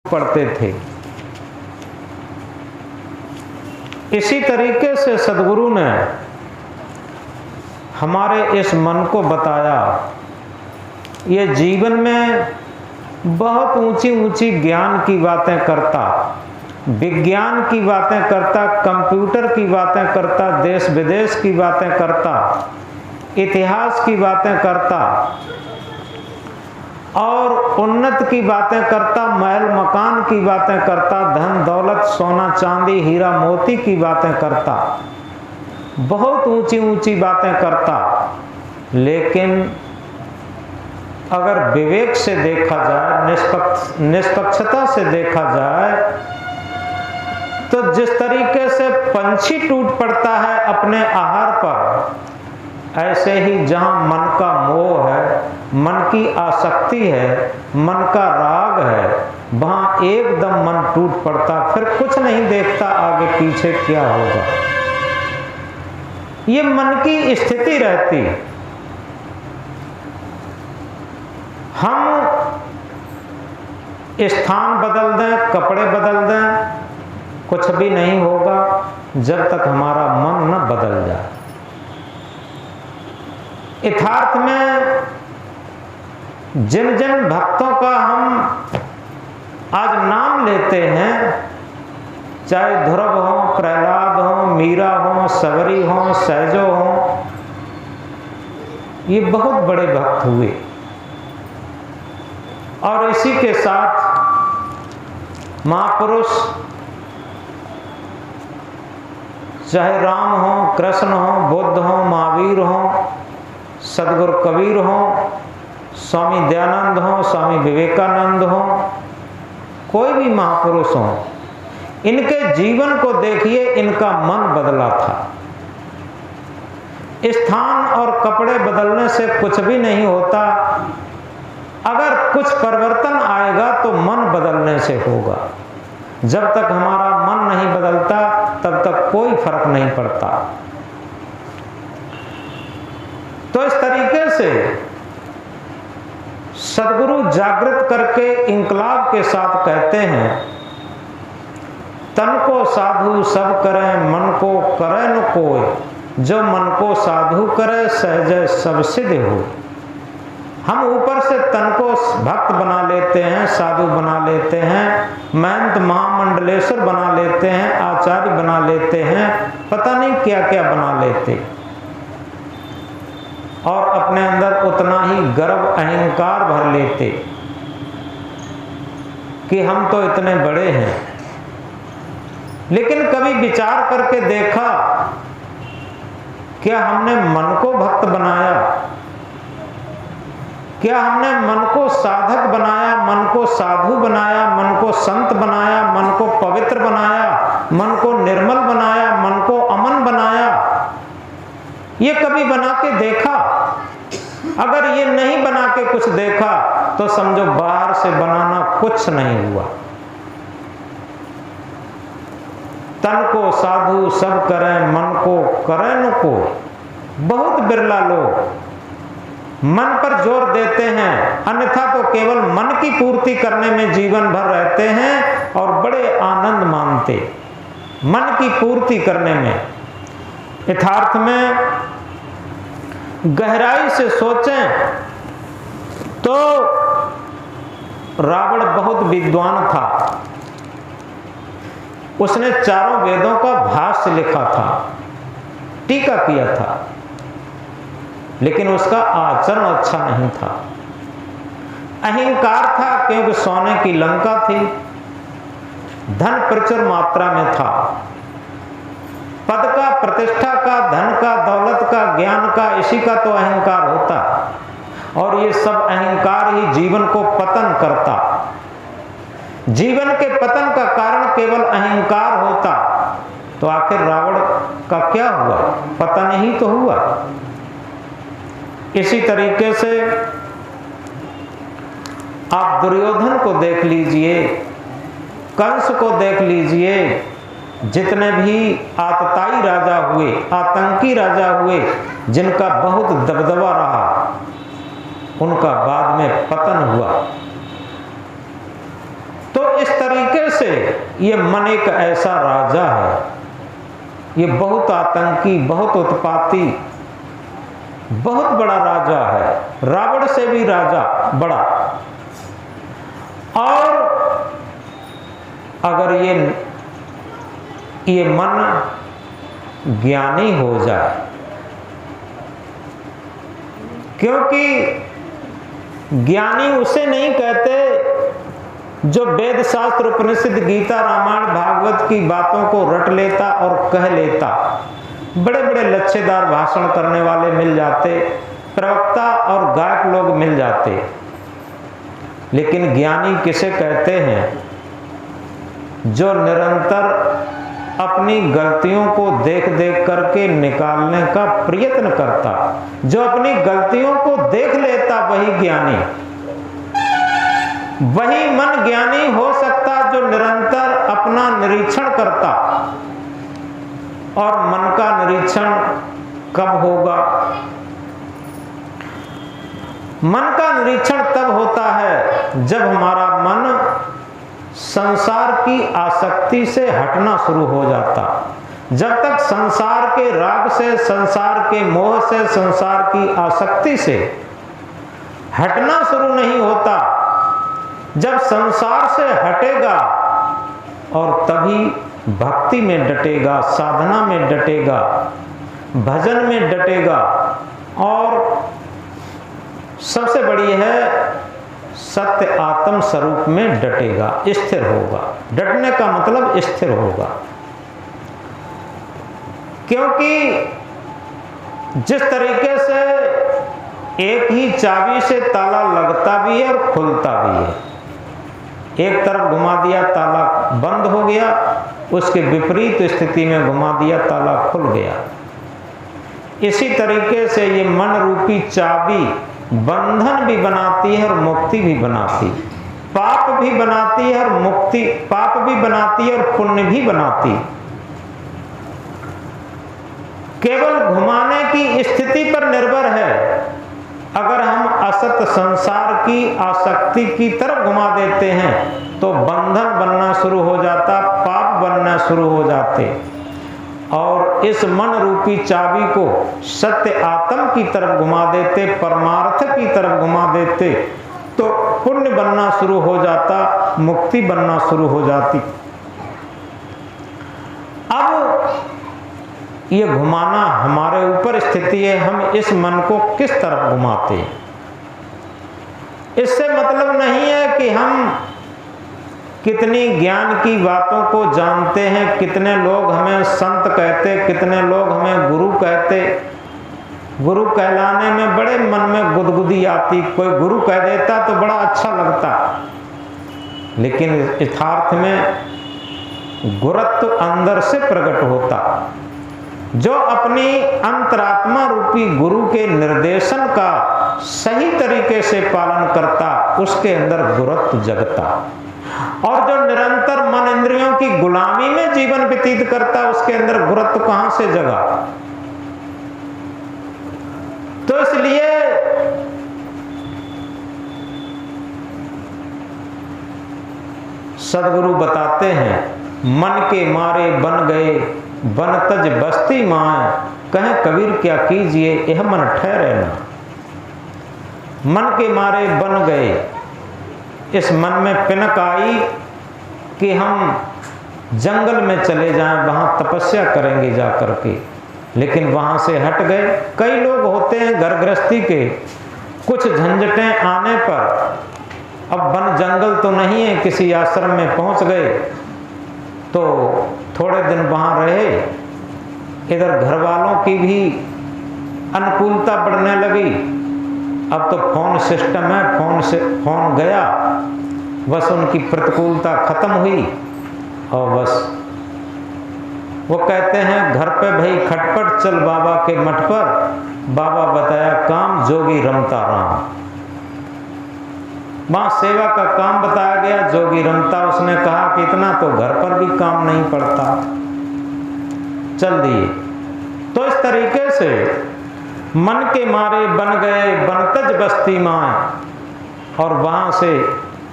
पढ़ते थे। इसी तरीके से सदगुरु ने हमारे इस मन को बताया, ये जीवन में बहुत ऊंची ऊंची ज्ञान की बातें करता, विज्ञान की बातें करता, कंप्यूटर की बातें करता, देश विदेश की बातें करता, इतिहास की बातें करता और उन्नत की बातें करता, महल मकान की बातें करता, धन दौलत सोना चांदी हीरा मोती की बातें करता, बहुत ऊंची ऊंची बातें करता। लेकिन अगर विवेक से देखा जाए, निष्पक्षता से देखा जाए, तो जिस तरीके से पंछी टूट पड़ता है अपने आहार पर, ऐसे ही जहां मन का मोह है, मन की आसक्ति है, मन का राग है, वहां एकदम मन टूट पड़ता, फिर कुछ नहीं देखता आगे पीछे क्या होगा। ये मन की स्थिति रहती। हम स्थान बदल दें, कपड़े बदल दें, कुछ भी नहीं होगा जब तक हमारा मन न बदल जाए। यथार्थ में जिन जिन भक्तों का हम आज नाम लेते हैं, चाहे ध्रुव हो, प्रहलाद हो, मीरा हो, सबरी हो, सहजो हो, ये बहुत बड़े भक्त हुए। और इसी के साथ महापुरुष चाहे राम हो, कृष्ण हो, बुद्ध हो, महावीर हो, सदगुरु कबीर हो, स्वामी दयानंद हो, स्वामी विवेकानंद हो, कोई भी महापुरुष हो, इनके जीवन को देखिए, इनका मन बदला था। स्थान और कपड़े बदलने से कुछ भी नहीं होता। अगर कुछ परिवर्तन आएगा तो मन बदलने से होगा। जब तक हमारा मन नहीं बदलता तब तक कोई फर्क नहीं पड़ता। तो इस तरीके से सदगुरु जागृत करके इंकलाब के साथ कहते हैं, तन को साधु सब करें, मन को करे न कोई, जो मन को साधु करे सहज सब सिद्ध हो। हम ऊपर से तन को भक्त बना लेते हैं, साधु बना लेते हैं, महंत महामंडलेश्वर बना लेते हैं, आचार्य बना लेते हैं, पता नहीं क्या क्या बना लेते, और अपने अंदर उतना ही गर्व अहंकार भर लेते कि हम तो इतने बड़े हैं। लेकिन कभी विचार करके देखा, क्या हमने मन को भक्त बनाया? क्या हमने मन को साधक बनाया, मन को साधु बनाया, मन को संत बनाया, मन को पवित्र बनाया, मन को निर्मल बनाया, मन को अमन बनाया? ये कभी बना के देखा? अगर ये नहीं बना के कुछ देखा तो समझो बाहर से बनाना कुछ नहीं हुआ। तन को साधु सब करें, मन को करें न को। बहुत बिरला लोग मन पर जोर देते हैं, अन्यथा तो केवल मन की पूर्ति करने में जीवन भर रहते हैं और बड़े आनंद मानते मन की पूर्ति करने में। यथार्थ में गहराई से सोचें तो रावण बहुत विद्वान था। उसने चारों वेदों का भाष्य लिखा था, टीका किया था, लेकिन उसका आचरण अच्छा नहीं था। अहंकार था, क्योंकि सोने की लंका थी, धन प्रचुर मात्रा में था, पद का, प्रतिष्ठा का, धन का, दौलत का, ज्ञान का, इसी का तो अहंकार होता। और ये सब अहंकार ही जीवन को पतन करता। जीवन के पतन का कारण केवल अहंकार होता, तो आखिर रावण का क्या हुआ? पतन ही तो हुआ। इसी तरीके से आप दुर्योधन को देख लीजिए, कंस को देख लीजिए, जितने भी आतताई राजा हुए, आतंकी राजा हुए, जिनका बहुत दबदबा रहा, उनका बाद में पतन हुआ। तो इस से ये मन एक ऐसा राजा है, ये बहुत आतंकी, बहुत उत्पाती, बहुत बड़ा राजा है, रावण से भी राजा बड़ा। और अगर ये मन ज्ञानी हो जाए, क्योंकि ज्ञानी उसे नहीं कहते जो वेद शास्त्र उपनिषद गीता रामायण भागवत की बातों को रट लेता और कह लेता। बड़े बड़े लच्छेदार भाषण करने वाले मिल जाते, प्रवक्ता और गायक लोग मिल जाते, लेकिन ज्ञानी किसे कहते हैं? जो निरंतर अपनी गलतियों को देख देख करके निकालने का प्रयत्न करता, जो अपनी गलतियों को देख लेता, वही ज्ञानी, वही मन ज्ञानी हो सकता जो निरंतर अपना निरीक्षण करता। और मन का निरीक्षण कब होगा? मन का निरीक्षण तब होता है जब हमारा मन संसार की आसक्ति से हटना शुरू हो जाता। जब तक संसार के राग से, संसार के मोह से, संसार की आसक्ति से हटना शुरू नहीं होता, जब संसार से हटेगा और तभी भक्ति में डटेगा, साधना में डटेगा, भजन में डटेगा, और सबसे बड़ी है सत्य आत्म स्वरूप में डटेगा, स्थिर होगा। डटने का मतलब स्थिर होगा, क्योंकि जिस तरीके से एक ही चाबी से ताला लगता भी है और खुलता भी है, एक तरफ घुमा दिया ताला बंद हो गया, उसके विपरीत स्थिति में घुमा दिया ताला खुल गया। इसी तरीके से ये मन रूपी चाबी बंधन भी बनाती है और मुक्ति भी बनाती, पाप भी बनाती है और मुक्ति, पाप भी बनाती है और पुण्य भी बनाती। केवल घुमाने की स्थिति पर निर्भर है। अगर हम असत संसार की आसक्ति की तरफ घुमा देते हैं तो बंधन बनना शुरू हो जाता, पाप बनना शुरू हो जाते, और इस मन रूपी चाबी को सत्य आत्म की तरफ घुमा देते, परमार्थ की तरफ घुमा देते, तो पुण्य बनना शुरू हो जाता, मुक्ति बनना शुरू हो जाती। अब ये घुमाना हमारे ऊपर स्थिति है, हम इस मन को किस तरफ घुमाते हैं। इससे मतलब नहीं है कि हम कितनी ज्ञान की बातों को जानते हैं, कितने लोग हमें संत कहते, कितने लोग हमें गुरु कहते। गुरु कहलाने में बड़े मन में गुदगुदी आती, कोई गुरु कह देता तो बड़ा अच्छा लगता, लेकिन यथार्थ में गुरुत्व अंदर से प्रकट होता। जो अपनी अंतरात्मा रूपी गुरु के निर्देशन का सही तरीके से पालन करता, उसके अंदर गुरुत्व जगता। और जो निरंतर मन इंद्रियों की गुलामी में जीवन व्यतीत करता, उसके अंदर गुरुत्व कहां से जगा? तो इसलिए सदगुरु बताते हैं, मन के मारे बन गए बन तज बस्ती माए, कहें कबीर क्या कीजिए यह मन ठहरे ना। मन के मारे बन गए, इस मन में पिनक आई कि हम जंगल में चले जाएं, वहां तपस्या करेंगे जा करके, लेकिन वहां से हट गए। कई लोग होते हैं घर गृहस्थी के, कुछ झंझटें आने पर, अब वन जंगल तो नहीं है, किसी आश्रम में पहुंच गए तो थोड़े दिन वहां रहे, इधर घर वालों की भी अनुकूलता बढ़ने लगी। अब तो फोन सिस्टम है, फोन गया, बस उनकी प्रतिकूलता खत्म हुई और बस वो कहते हैं घर पे भाई खटपट, चल बाबा के मठ पर, बाबा बताया काम, जोगी रमता राम। वहां सेवा का काम बताया गया, जोगी रमता। उसने कहा कि इतना तो घर पर भी काम नहीं पड़ता, चल दिए। तो इस तरीके से मन के मारे बन गए बनतज बस्ती माए, और वहां से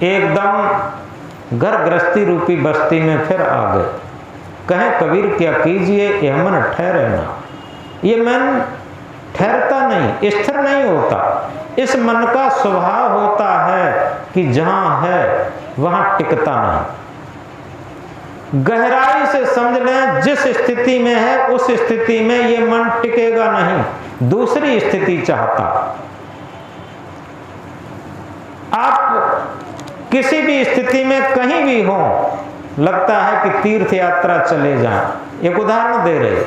एकदम घर गृहस्थी रूपी बस्ती में फिर आ गए। कहें कबीर क्या कीजिए यह मन ठहरे ना। ये मन ठहरता नहीं, स्थिर नहीं होता। इस मन का स्वभाव होता है कि जहां है वहां टिकता नहीं। गहराई से समझ लें, जिस स्थिति में है उस स्थिति में ये मन टिकेगा नहीं, दूसरी स्थिति चाहता। आप किसी भी स्थिति में कहीं भी हो, लगता है कि तीर्थ यात्रा चले जाएं। एक उदाहरण दे रहे,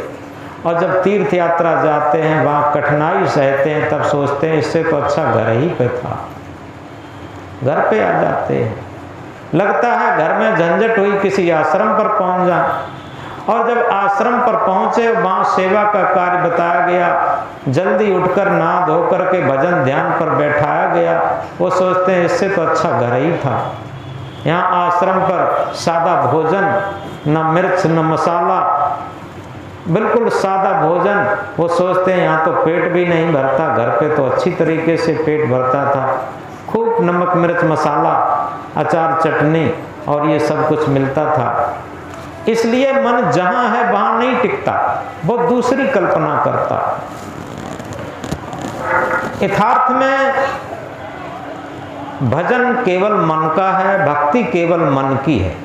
और जब तीर्थ यात्रा जाते हैं वहां कठिनाई सहते हैं, तब सोचते हैं इससे तो अच्छा घर ही पे था। घर पे आ जाते हैं, लगता है घर में झंझट हुई, किसी आश्रम पर पहुंच जाए। और जब आश्रम पर पहुंचे, वहां सेवा का कार्य बताया गया, जल्दी उठकर नहा धो करके भजन ध्यान पर बैठाया गया। वो सोचते हैं इससे तो अच्छा घर ही था। यहाँ आश्रम पर सादा भोजन, न मिर्च न मसाला, बिल्कुल सादा भोजन। वो सोचते हैं यहाँ तो पेट भी नहीं भरता, घर पे तो अच्छी तरीके से पेट भरता था, खूब नमक मिर्च मसाला, अचार चटनी और ये सब कुछ मिलता था। इसलिए मन जहां है वहां नहीं टिकता, वो दूसरी कल्पना करता। यथार्थ में भजन केवल मन का है, भक्ति केवल मन की है।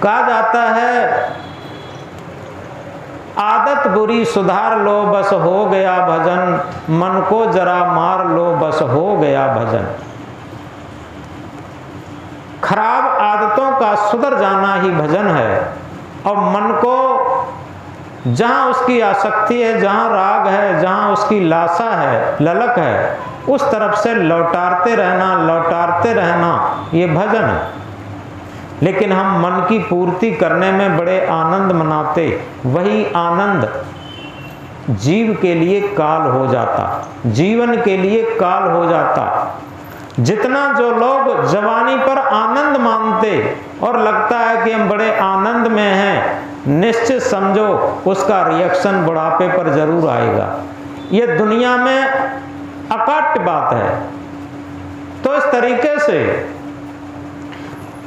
कहा जाता है आदत बुरी सुधार लो बस हो गया भजन, मन को जरा मार लो बस हो गया भजन। खराब आदतों का सुधर जाना ही भजन है। और मन को जहां उसकी आसक्ति है, जहां राग है, जहां उसकी लासा है, ललक है, उस तरफ से लौटाते रहना ये भजन है। लेकिन हम मन की पूर्ति करने में बड़े आनंद मनाते, वही आनंद जीव के लिए काल हो जाता, जीवन के लिए काल हो जाता। जितना जो लोग जवानी पर आनंद मानते और लगता है कि हम बड़े आनंद में हैं, निश्चित समझो उसका रिएक्शन बुढ़ापे पर जरूर आएगा। ये दुनिया में अकाट्य बात है। तो इस तरीके से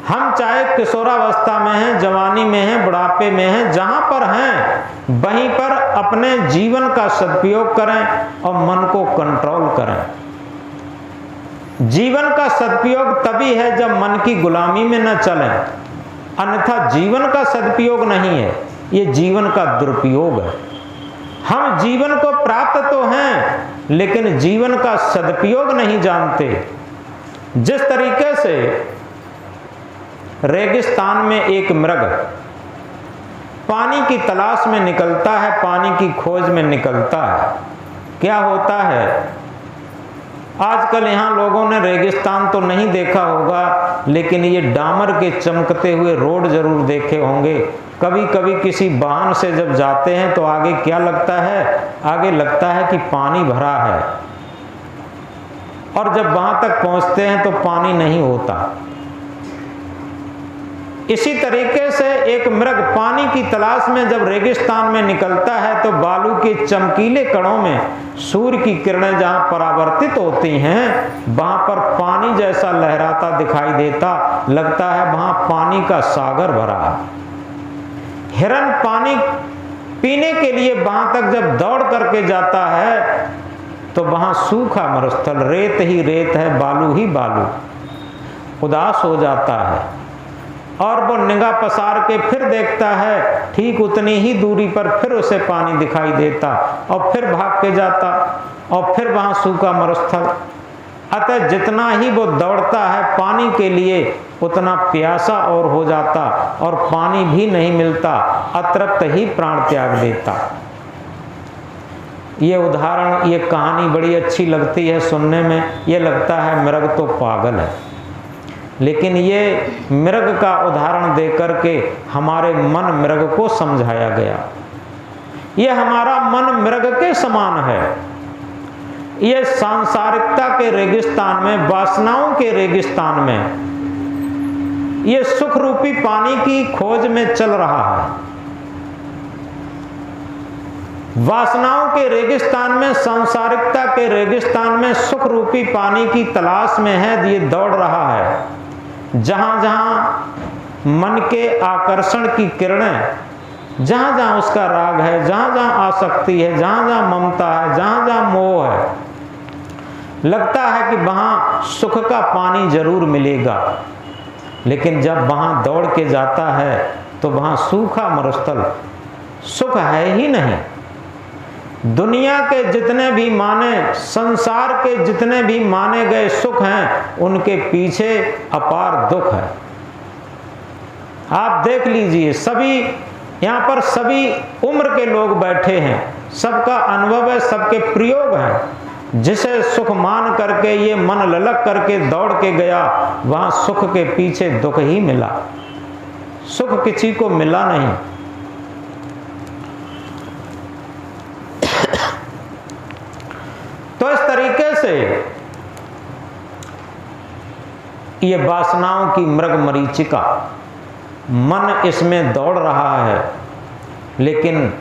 हम चाहे किशोरावस्था में हैं, जवानी में हैं, बुढ़ापे में हैं, जहां पर हैं वहीं पर अपने जीवन का सदुपयोग करें और मन को कंट्रोल करें। जीवन का सदुपयोग तभी है जब मन की गुलामी में न चलें, अन्यथा जीवन का सदुपयोग नहीं है, ये जीवन का दुरुपयोग है। हम जीवन को प्राप्त तो हैं लेकिन जीवन का सदुपयोग नहीं जानते। जिस तरीके से रेगिस्तान में एक मृग पानी की तलाश में निकलता है, पानी की खोज में निकलता है, क्या होता है? आजकल यहाँ लोगों ने रेगिस्तान तो नहीं देखा होगा, लेकिन ये डामर के चमकते हुए रोड जरूर देखे होंगे। कभी कभी किसी वाहन से जब जाते हैं तो आगे क्या लगता है? आगे लगता है कि पानी भरा है, और जब वहां तक पहुंचते हैं तो पानी नहीं होता। इसी तरीके से एक मृग पानी की तलाश में जब रेगिस्तान में निकलता है तो बालू के चमकीले कणों में सूर्य की किरणें जहां परावर्तित होती हैं, वहां पर पानी जैसा लहराता दिखाई देता, लगता है वहां पानी का सागर भरा है। हिरन पानी पीने के लिए वहां तक जब दौड़ करके जाता है तो वहां सूखा मरुस्थल, रेत ही रेत है, बालू ही बालू, उदास हो जाता है। और वो निगाह पसार के फिर देखता है, ठीक उतनी ही दूरी पर फिर उसे पानी दिखाई देता, और फिर भाग के जाता, और फिर वहां सूखा मरुस्थल। अतः जितना ही वो दौड़ता है पानी के लिए, उतना प्यासा और हो जाता, और पानी भी नहीं मिलता, अतृप्त ही प्राण त्याग देता। ये उदाहरण, ये कहानी बड़ी अच्छी लगती है सुनने में। ये लगता है मृग तो पागल है, लेकिन ये मृग का उदाहरण देकर के हमारे मन मृग को समझाया गया। ये हमारा मन मृग के समान है। ये सांसारिकता के रेगिस्तान में, वासनाओं के रेगिस्तान में, ये सुख रूपी पानी की खोज में चल रहा है। वासनाओं के रेगिस्तान में, सांसारिकता के रेगिस्तान में सुख रूपी पानी की तलाश में है, ये दौड़ रहा है। जहाँ जहाँ मन के आकर्षण की किरणें, जहाँ जहाँ उसका राग है, जहाँ जहाँ आसक्ति है, जहाँ जहाँ ममता है, जहाँ जहाँ मोह है, लगता है कि वहाँ सुख का पानी जरूर मिलेगा, लेकिन जब वहाँ दौड़ के जाता है तो वहाँ सूखा मरुस्थल, सुख है ही नहीं। दुनिया के जितने भी माने, संसार के जितने भी माने गए सुख हैं, उनके पीछे अपार दुख है। आप देख लीजिए, सभी यहाँ पर सभी उम्र के लोग बैठे हैं, सबका अनुभव है, सबके प्रयोग हैं। जिसे सुख मान करके ये मन ललक करके दौड़ के गया, वहाँ सुख के पीछे दुख ही मिला, सुख किसी को मिला नहीं। तो इस तरीके से ये वासनाओं की मृग मरीचिका, मन इसमें दौड़ रहा है, लेकिन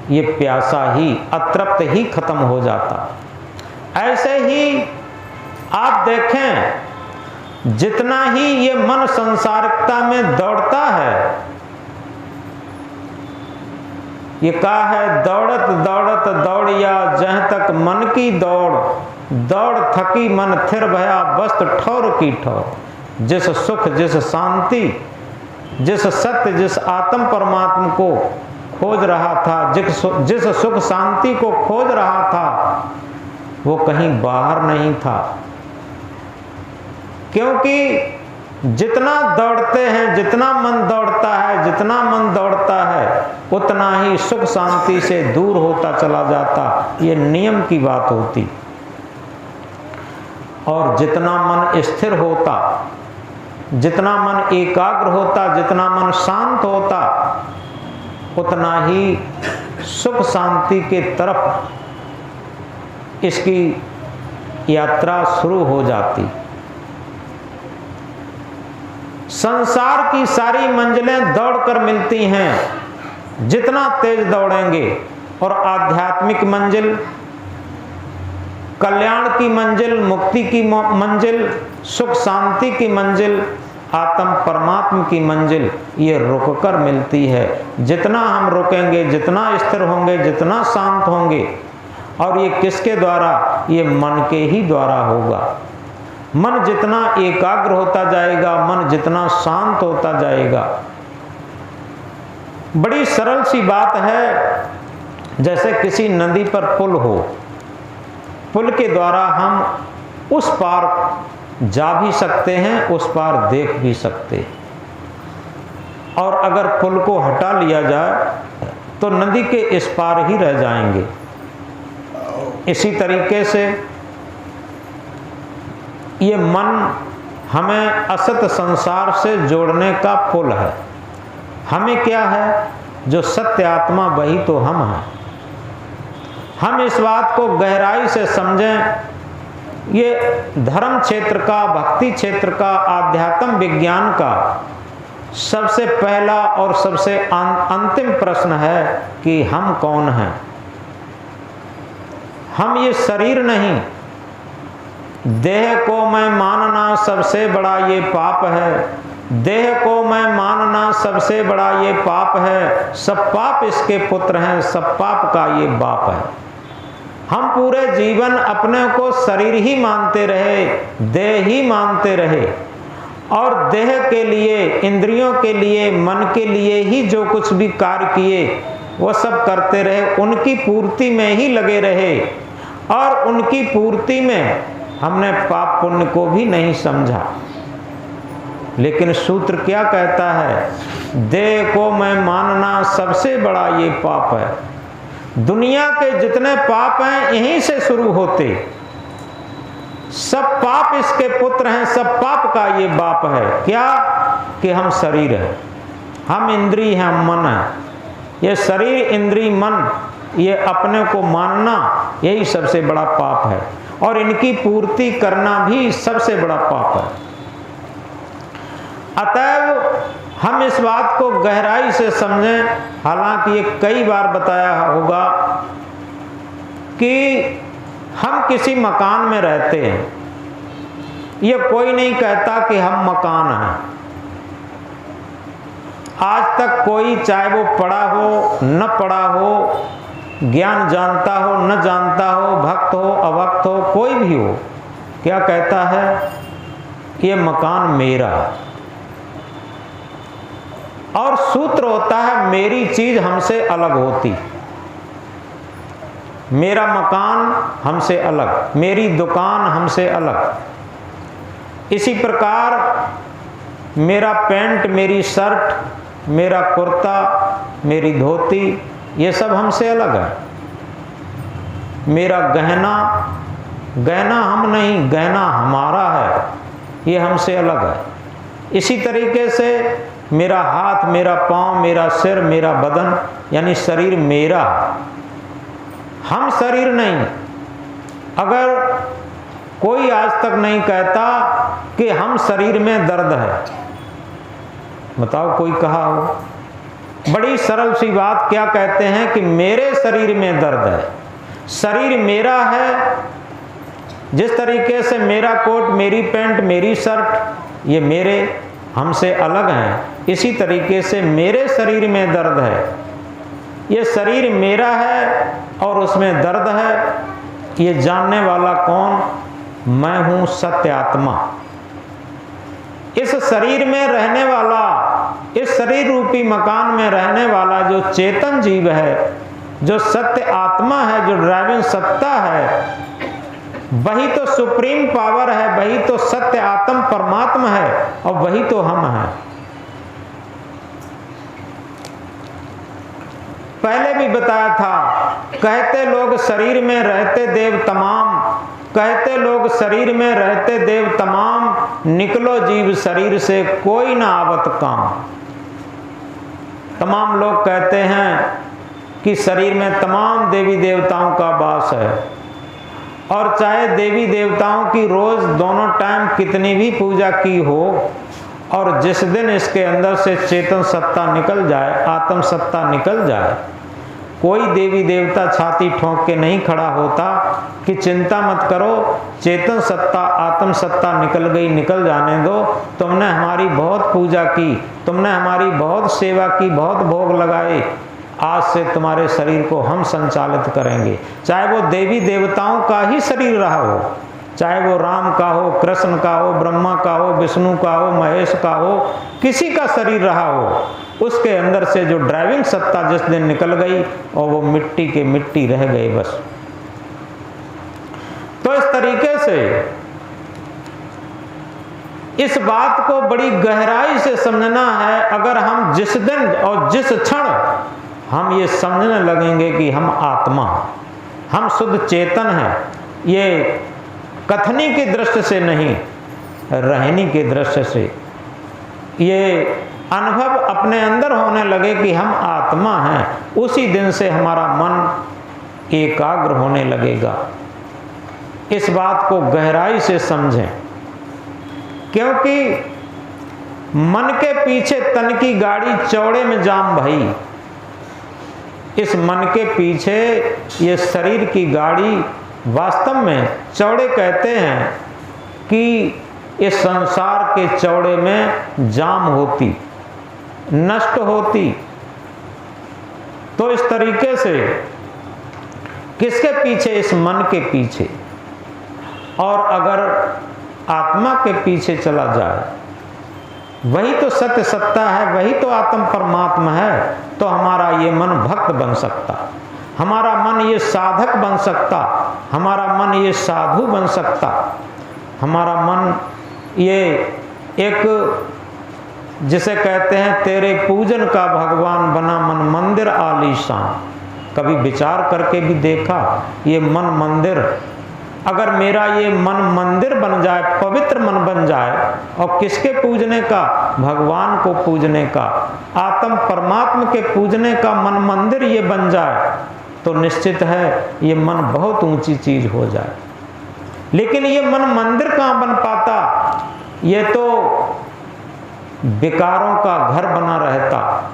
ये प्यासा ही, अतृप्त ही खत्म हो जाता। ऐसे ही आप देखें, जितना ही ये मन संसारिकता में दौड़ता है, ये कहा है, दौड़त दौड़त दौड़िया जहाँ तक मन की दौड़, दौड़ थकी मन थिर भया बस्त ठौर की ठौर। जिस सुख, जिस शांति, जिस सत्य, जिस आत्म परमात्मा को खोज रहा था, जिस सुख शांति को खोज रहा था, वो कहीं बाहर नहीं था। क्योंकि जितना दौड़ते हैं, जितना मन दौड़ता है, जितना मन दौड़ता है, उतना ही सुख शांति से दूर होता चला जाता। ये नियम की बात होती। और जितना मन स्थिर होता, जितना मन एकाग्र होता, जितना मन शांत होता, उतना ही सुख शांति के तरफ इसकी यात्रा शुरू हो जाती। संसार की सारी मंजिलें दौड़कर मिलती हैं, जितना तेज दौड़ेंगे, और आध्यात्मिक मंजिल, कल्याण की मंजिल, मुक्ति की मंजिल, सुख शांति की मंजिल, आत्म परमात्मा की मंजिल, ये रुककर मिलती है। जितना हम रुकेंगे, जितना स्थिर होंगे, जितना शांत होंगे, और ये किसके द्वारा? ये मन के ही द्वारा होगा। मन जितना एकाग्र होता जाएगा, मन जितना शांत होता जाएगा। बड़ी सरल सी बात है, जैसे किसी नदी पर पुल हो, पुल के द्वारा हम उस पार जा भी सकते हैं, उस पार देख भी सकते हैं। और अगर पुल को हटा लिया जाए तो नदी के इस पार ही रह जाएंगे। इसी तरीके से ये मन हमें असत संसार से जोड़ने का पुल है। हमें क्या है? जो सत्य आत्मा, वही तो हम हैं। हम इस बात को गहराई से समझें। ये धर्म क्षेत्र का, भक्ति क्षेत्र का, आध्यात्म विज्ञान का सबसे पहला और सबसे अंतिम प्रश्न है कि हम कौन हैं। हम ये शरीर नहीं। देह को मैं मानना सबसे बड़ा ये पाप है। देह को मैं मानना सबसे बड़ा ये पाप है। सब पाप इसके पुत्र हैं, सब पाप का ये बाप है। हम पूरे जीवन अपने को शरीर ही मानते रहे, देह ही मानते रहे, और देह के लिए, इंद्रियों के लिए, मन के लिए ही जो कुछ भी कार्य किए वो सब करते रहे, उनकी पूर्ति में ही लगे रहे। और उनकी पूर्ति में हमने पाप पुण्य को भी नहीं समझा। लेकिन सूत्र क्या कहता है? देह को मैं मानना सबसे बड़ा ये पाप है। दुनिया के जितने पाप हैं यहीं से शुरू होते। सब पाप इसके पुत्र हैं, सब पाप का ये बाप है। क्या? कि हम शरीर हैं, हम इंद्रिय हैं, हम मन है। ये शरीर, इंद्रिय, मन, ये अपने को मानना, यही सबसे बड़ा पाप है। और इनकी पूर्ति करना भी सबसे बड़ा पाप है। अतएव हम इस बात को गहराई से समझें। हालांकि ये कई बार बताया होगा कि हम किसी मकान में रहते हैं। ये कोई नहीं कहता कि हम मकान हैं। आज तक कोई, चाहे वो पढ़ा हो न पढ़ा हो, ज्ञान जानता हो न जानता हो, भक्त हो अभक्त हो, कोई भी हो, क्या कहता है? ये मकान मेरा। और सूत्र होता है मेरी चीज हमसे अलग होती, मेरा मकान हमसे अलग, मेरी दुकान हमसे अलग। इसी प्रकार मेरा पैंट, मेरी शर्ट, मेरा कुर्ता, मेरी धोती, ये सब हमसे अलग है। मेरा गहना, गहना हम नहीं, गहना हमारा है, ये हमसे अलग है। इसी तरीके से मेरा हाथ, मेरा पाँव, मेरा सिर, मेरा बदन, यानी शरीर मेरा, हम शरीर नहीं। अगर कोई आज तक नहीं कहता कि हम शरीर में दर्द है, बताओ कोई कहा हो? बड़ी सरल सी बात, क्या कहते हैं कि मेरे शरीर में दर्द है। शरीर मेरा है, जिस तरीके से मेरा कोट, मेरी पैंट, मेरी शर्ट, ये मेरे हमसे अलग हैं, इसी तरीके से मेरे शरीर में दर्द है। ये शरीर मेरा है और उसमें दर्द है, ये जानने वाला कौन? मैं हूं सत्य आत्मा। इस शरीर में रहने वाला, इस शरीर रूपी मकान में रहने वाला जो चेतन जीव है, जो सत्य आत्मा है, जो ड्राइविंग सत्ता है, वही तो सुप्रीम पावर है, वही तो सत्य आत्म परमात्मा है, और वही तो हम हैं। पहले भी बताया था, कहते लोग शरीर में रहते देव तमाम, कहते लोग शरीर में रहते देव तमाम, निकलो जीव शरीर से कोई ना आवत काम। तमाम लोग कहते हैं कि शरीर में तमाम देवी देवताओं का वास है, और चाहे देवी देवताओं की रोज दोनों टाइम कितनी भी पूजा की हो, और जिस दिन इसके अंदर से चेतन सत्ता निकल जाए, आत्म सत्ता निकल जाए, कोई देवी देवता छाती ठोंक के नहीं खड़ा होता कि चिंता मत करो, चेतन सत्ता, आत्म सत्ता निकल गई, निकल जाने दो, तुमने हमारी बहुत पूजा की, तुमने हमारी बहुत सेवा की, बहुत भोग लगाए, आज से तुम्हारे शरीर को हम संचालित करेंगे। चाहे वो देवी देवताओं का ही शरीर रहा हो, चाहे वो राम का हो, कृष्ण का हो, ब्रह्मा का हो, विष्णु का हो, महेश का हो, किसी का शरीर रहा हो, उसके अंदर से जो ड्राइविंग सत्ता जिस दिन निकल गई, और वो मिट्टी के मिट्टी रह गए बस। तो इस तरीके से इस बात को बड़ी गहराई से समझना है। अगर हम जिस दिन और जिस क्षण हम ये समझने लगेंगे कि हम आत्मा, हम शुद्ध चेतन हैं, ये कथनी की दृष्टि से नहीं, रहनी की दृष्टि से ये अनुभव अपने अंदर होने लगे कि हम आत्मा हैं, उसी दिन से हमारा मन एकाग्र होने लगेगा। इस बात को गहराई से समझें, क्योंकि मन के पीछे तन की गाड़ी चौड़े में जाम भई। इस मन के पीछे ये शरीर की गाड़ी वास्तव में, चौड़े कहते हैं कि इस संसार के चौड़े में जाम होती, नष्ट होती। तो इस तरीके से किसके पीछे? इस मन के पीछे। और अगर आत्मा के पीछे चला जाए, वही तो सत्य सत्ता है, वही तो आत्म परमात्मा है, तो हमारा ये मन भक्त बन सकता, हमारा मन ये साधक बन सकता, हमारा मन ये साधु बन सकता, हमारा मन ये एक, जिसे कहते हैं तेरे पूजन का भगवान बना मन मंदिर आलीशान। कभी विचार करके भी देखा, ये मन मंदिर, अगर मेरा ये मन मंदिर बन जाए, पवित्र मन बन जाए, और किसके पूजने का? भगवान को पूजने का, आत्म परमात्मा के पूजने का मन मंदिर ये बन जाए, तो निश्चित है ये मन बहुत ऊंची चीज हो जाए। लेकिन ये मन मंदिर कहाँ बन पाता? ये तो विकारों का घर बना रहता।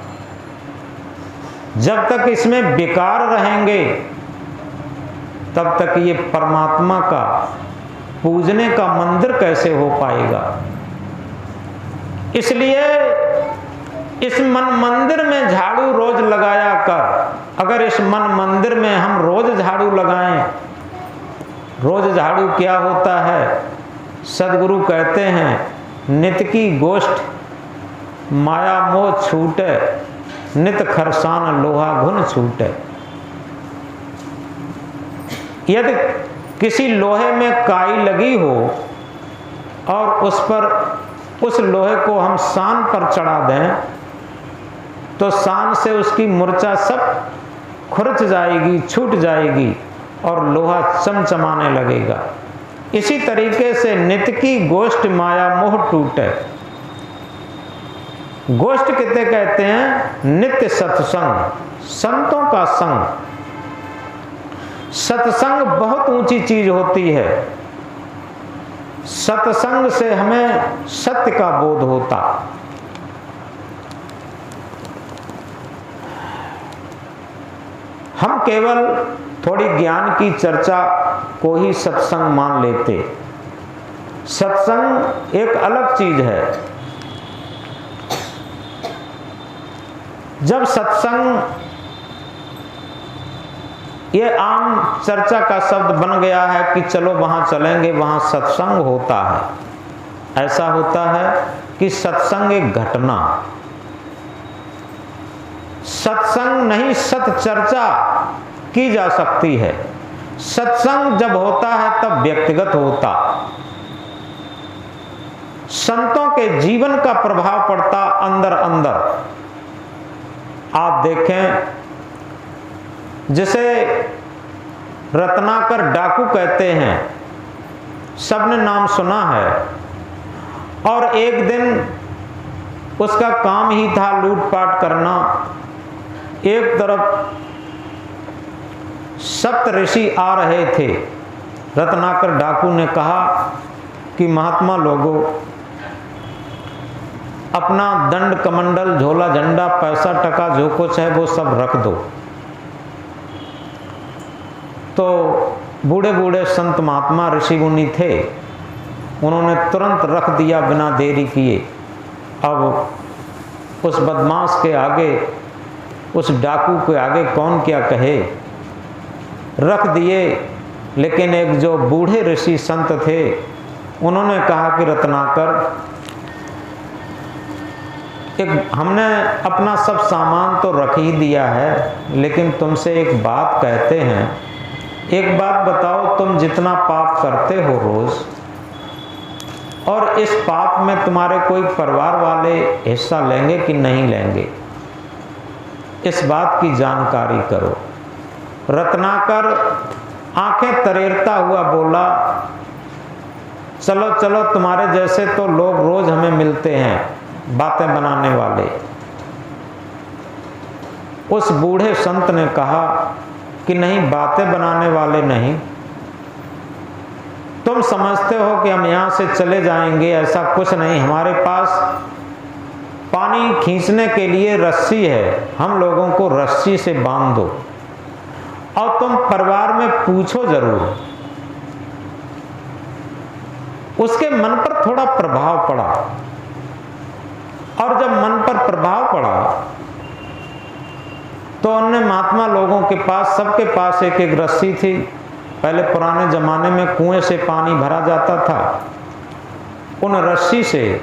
जब तक इसमें विकार रहेंगे, तब तक ये परमात्मा का पूजने का मंदिर कैसे हो पाएगा? इसलिए इस मन मंदिर में झाड़ू रोज लगाया कर। अगर इस मन मंदिर में हम रोज झाड़ू लगाएं, रोज झाड़ू क्या होता है? सदगुरु कहते हैं नित की गोष्ठ माया मोह छूटे, नित खरसान लोहा घुन छूटे। यदि किसी लोहे में काई लगी हो और उस लोहे को हम सान पर चढ़ा दें तो सान से उसकी मूर्छा सब खुरच जाएगी, छूट जाएगी और लोहा चमचमाने लगेगा। इसी तरीके से नित्य की गोष्ठ माया मोह टूटे। गोष्ठ कितने कहते हैं? नित्य सत्संग, संतों का संग। सत्संग बहुत ऊंची चीज होती है। सत्संग से हमें सत्य का बोध होता। हम केवल थोड़ी ज्ञान की चर्चा को ही सत्संग मान लेते। सत्संग एक अलग चीज है। जब सत्संग ये आम चर्चा का शब्द बन गया है कि चलो वहां चलेंगे, वहां सत्संग होता है। ऐसा होता है कि सत्संग एक घटना, सत्संग नहीं सत्चर्चा की जा सकती है। सत्संग जब होता है तब व्यक्तिगत होता, संतों के जीवन का प्रभाव पड़ता अंदर अंदर। आप देखें, जिसे रत्नाकर डाकू कहते हैं, सबने नाम सुना है। और एक दिन उसका काम ही था लूटपाट करना। एक तरफ सप्त ऋषि आ रहे थे। रत्नाकर डाकू ने कहा कि महात्मा लोगों, अपना दंड कमंडल झोला झंडा पैसा टका जो कुछ है वो सब रख दो। तो बूढ़े बूढ़े संत महात्मा ऋषि मुनि थे, उन्होंने तुरंत रख दिया बिना देरी किए। अब उस बदमाश के आगे, उस डाकू के आगे कौन क्या कहे, रख दिए। लेकिन एक जो बूढ़े ऋषि संत थे, उन्होंने कहा कि रत्नाकर, हमने अपना सब सामान तो रख ही दिया है, लेकिन तुमसे एक बात कहते हैं। एक बात बताओ, तुम जितना पाप करते हो रोज, और इस पाप में तुम्हारे कोई परिवार वाले हिस्सा लेंगे कि नहीं लेंगे? इस बात की जानकारी करो। रत्नाकर आंखें तरेरता हुआ बोला, चलो चलो, तुम्हारे जैसे तो लोग रोज हमें मिलते हैं, बातें बनाने वाले। उस बूढ़े संत ने कहा कि नहीं, बातें बनाने वाले नहीं, तुम समझते हो कि हम यहां से चले जाएंगे, ऐसा कुछ नहीं। हमारे पास पानी खींचने के लिए रस्सी है, हम लोगों को रस्सी से बांध दो। और तुम परिवार में पूछो जरूर। उसके मन पर थोड़ा प्रभाव पड़ा, और जब मन पर प्रभाव पड़ा तो उनने महात्मा लोगों के पास, सबके पास एक एक रस्सी थी। पहले पुराने जमाने में कुएं से पानी भरा जाता था। उन रस्सी से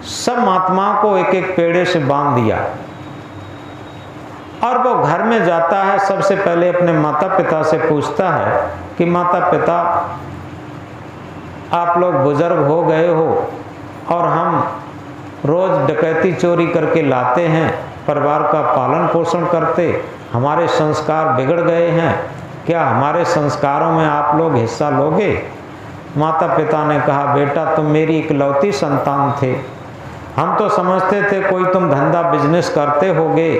सब महात्माओं को एक एक पेड़े से बांध दिया। और वो घर में जाता है, सबसे पहले अपने माता पिता से पूछता है कि माता पिता, आप लोग बुजुर्ग हो गए हो और हम रोज डकैती चोरी करके लाते हैं, परिवार का पालन पोषण करते, हमारे संस्कार बिगड़ गए हैं, क्या हमारे संस्कारों में आप लोग हिस्सा लोगे? माता पिता ने कहा, बेटा तुम मेरी इकलौती संतान थे, हम तो समझते थे कोई तुम धंधा बिजनेस करते होगे,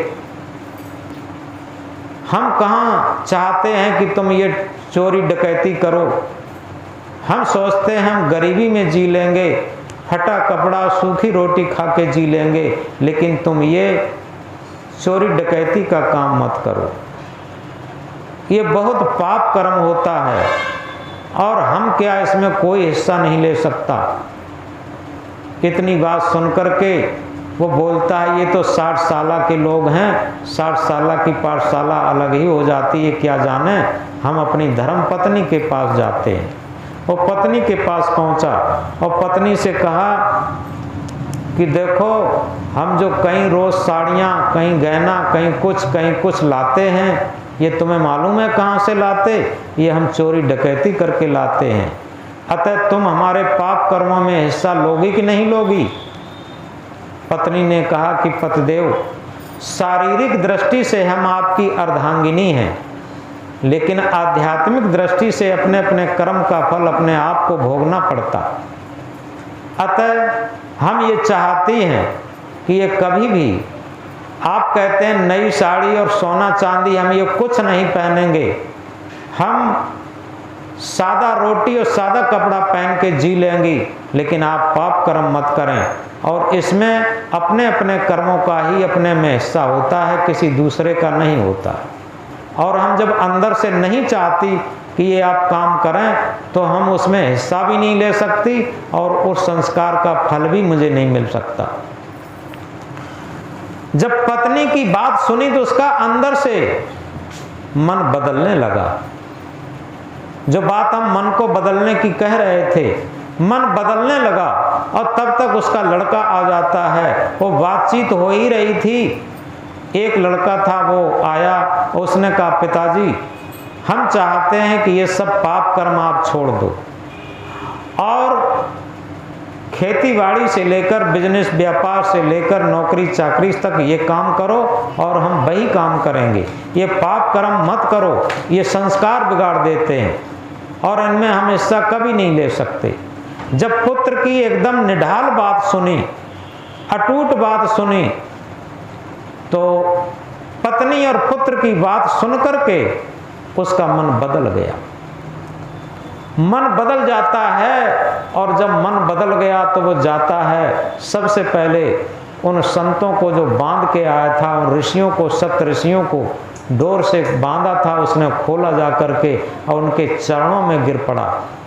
हम कहाँ चाहते हैं कि तुम ये चोरी डकैती करो। हम सोचते हैं हम गरीबी में जी लेंगे, फटा कपड़ा सूखी रोटी खा के जी लेंगे, लेकिन तुम ये चोरी डकैती का काम मत करो, ये बहुत पाप कर्म होता है और हम क्या इसमें कोई हिस्सा नहीं ले सकता। इतनी बात सुनकर के वो बोलता है ये तो 60 साल के लोग हैं, 60 साल की पाठशाला अलग ही हो जाती है, क्या जाने। हम अपनी धर्म पत्नी के पास जाते हैं। वो पत्नी के पास पहुंचा और पत्नी से कहा कि देखो, हम जो कहीं रोज साड़ियाँ, कहीं गहना, कहीं कुछ लाते हैं, ये तुम्हें मालूम है कहाँ से लाते? ये हम चोरी डकैती करके लाते हैं। अतः तुम हमारे पाप कर्मों में हिस्सा लोगी कि नहीं लोगी? पत्नी ने कहा कि पतिदेव, शारीरिक दृष्टि से हम आपकी अर्धांगिनी हैं, लेकिन आध्यात्मिक दृष्टि से अपने अपने कर्म का फल अपने आप को भोगना पड़ता। अतः हम ये चाहती हैं कि ये कभी भी, आप कहते हैं नई साड़ी और सोना चांदी, हम ये कुछ नहीं पहनेंगे, हम सादा रोटी और सादा कपड़ा पहन के जी लेंगी, लेकिन आप पाप कर्म मत करें। और इसमें अपने अपने कर्मों का ही अपने में हिस्सा होता है, किसी दूसरे का नहीं होता। और हम जब अंदर से नहीं चाहती कि ये आप काम करें, तो हम उसमें हिस्सा भी नहीं ले सकती और उस संस्कार का फल भी मुझे नहीं मिल सकता। जब पत्नी की बात सुनी तो उसका अंदर से मन बदलने लगा। जो बात हम मन को बदलने की कह रहे थे, मन बदलने लगा और तब तक उसका लड़का आ जाता है। वो बातचीत हो ही रही थी, एक लड़का था, वो आया, उसने कहा पिताजी, हम चाहते हैं कि ये सब पाप कर्म आप छोड़ दो और खेती बाड़ी से लेकर बिजनेस व्यापार से लेकर नौकरी चाकरी तक ये काम करो और हम वही काम करेंगे। ये पाप कर्म मत करो, ये संस्कार बिगाड़ देते हैं और इनमें हम हिस्सा कभी नहीं ले सकते। जब पुत्र की एकदम निढाल बात सुनी, अटूट बात सुनी, तो पत्नी और पुत्र की बात सुनकर के उसका मन बदल गया। मन बदल जाता है और जब मन बदल गया तो वो जाता है, सबसे पहले उन संतों को जो बांध के आया था, उन ऋषियों को, सप्त ऋषियों को डोर से बांधा था, उसने खोला जा करके और उनके चरणों में गिर पड़ा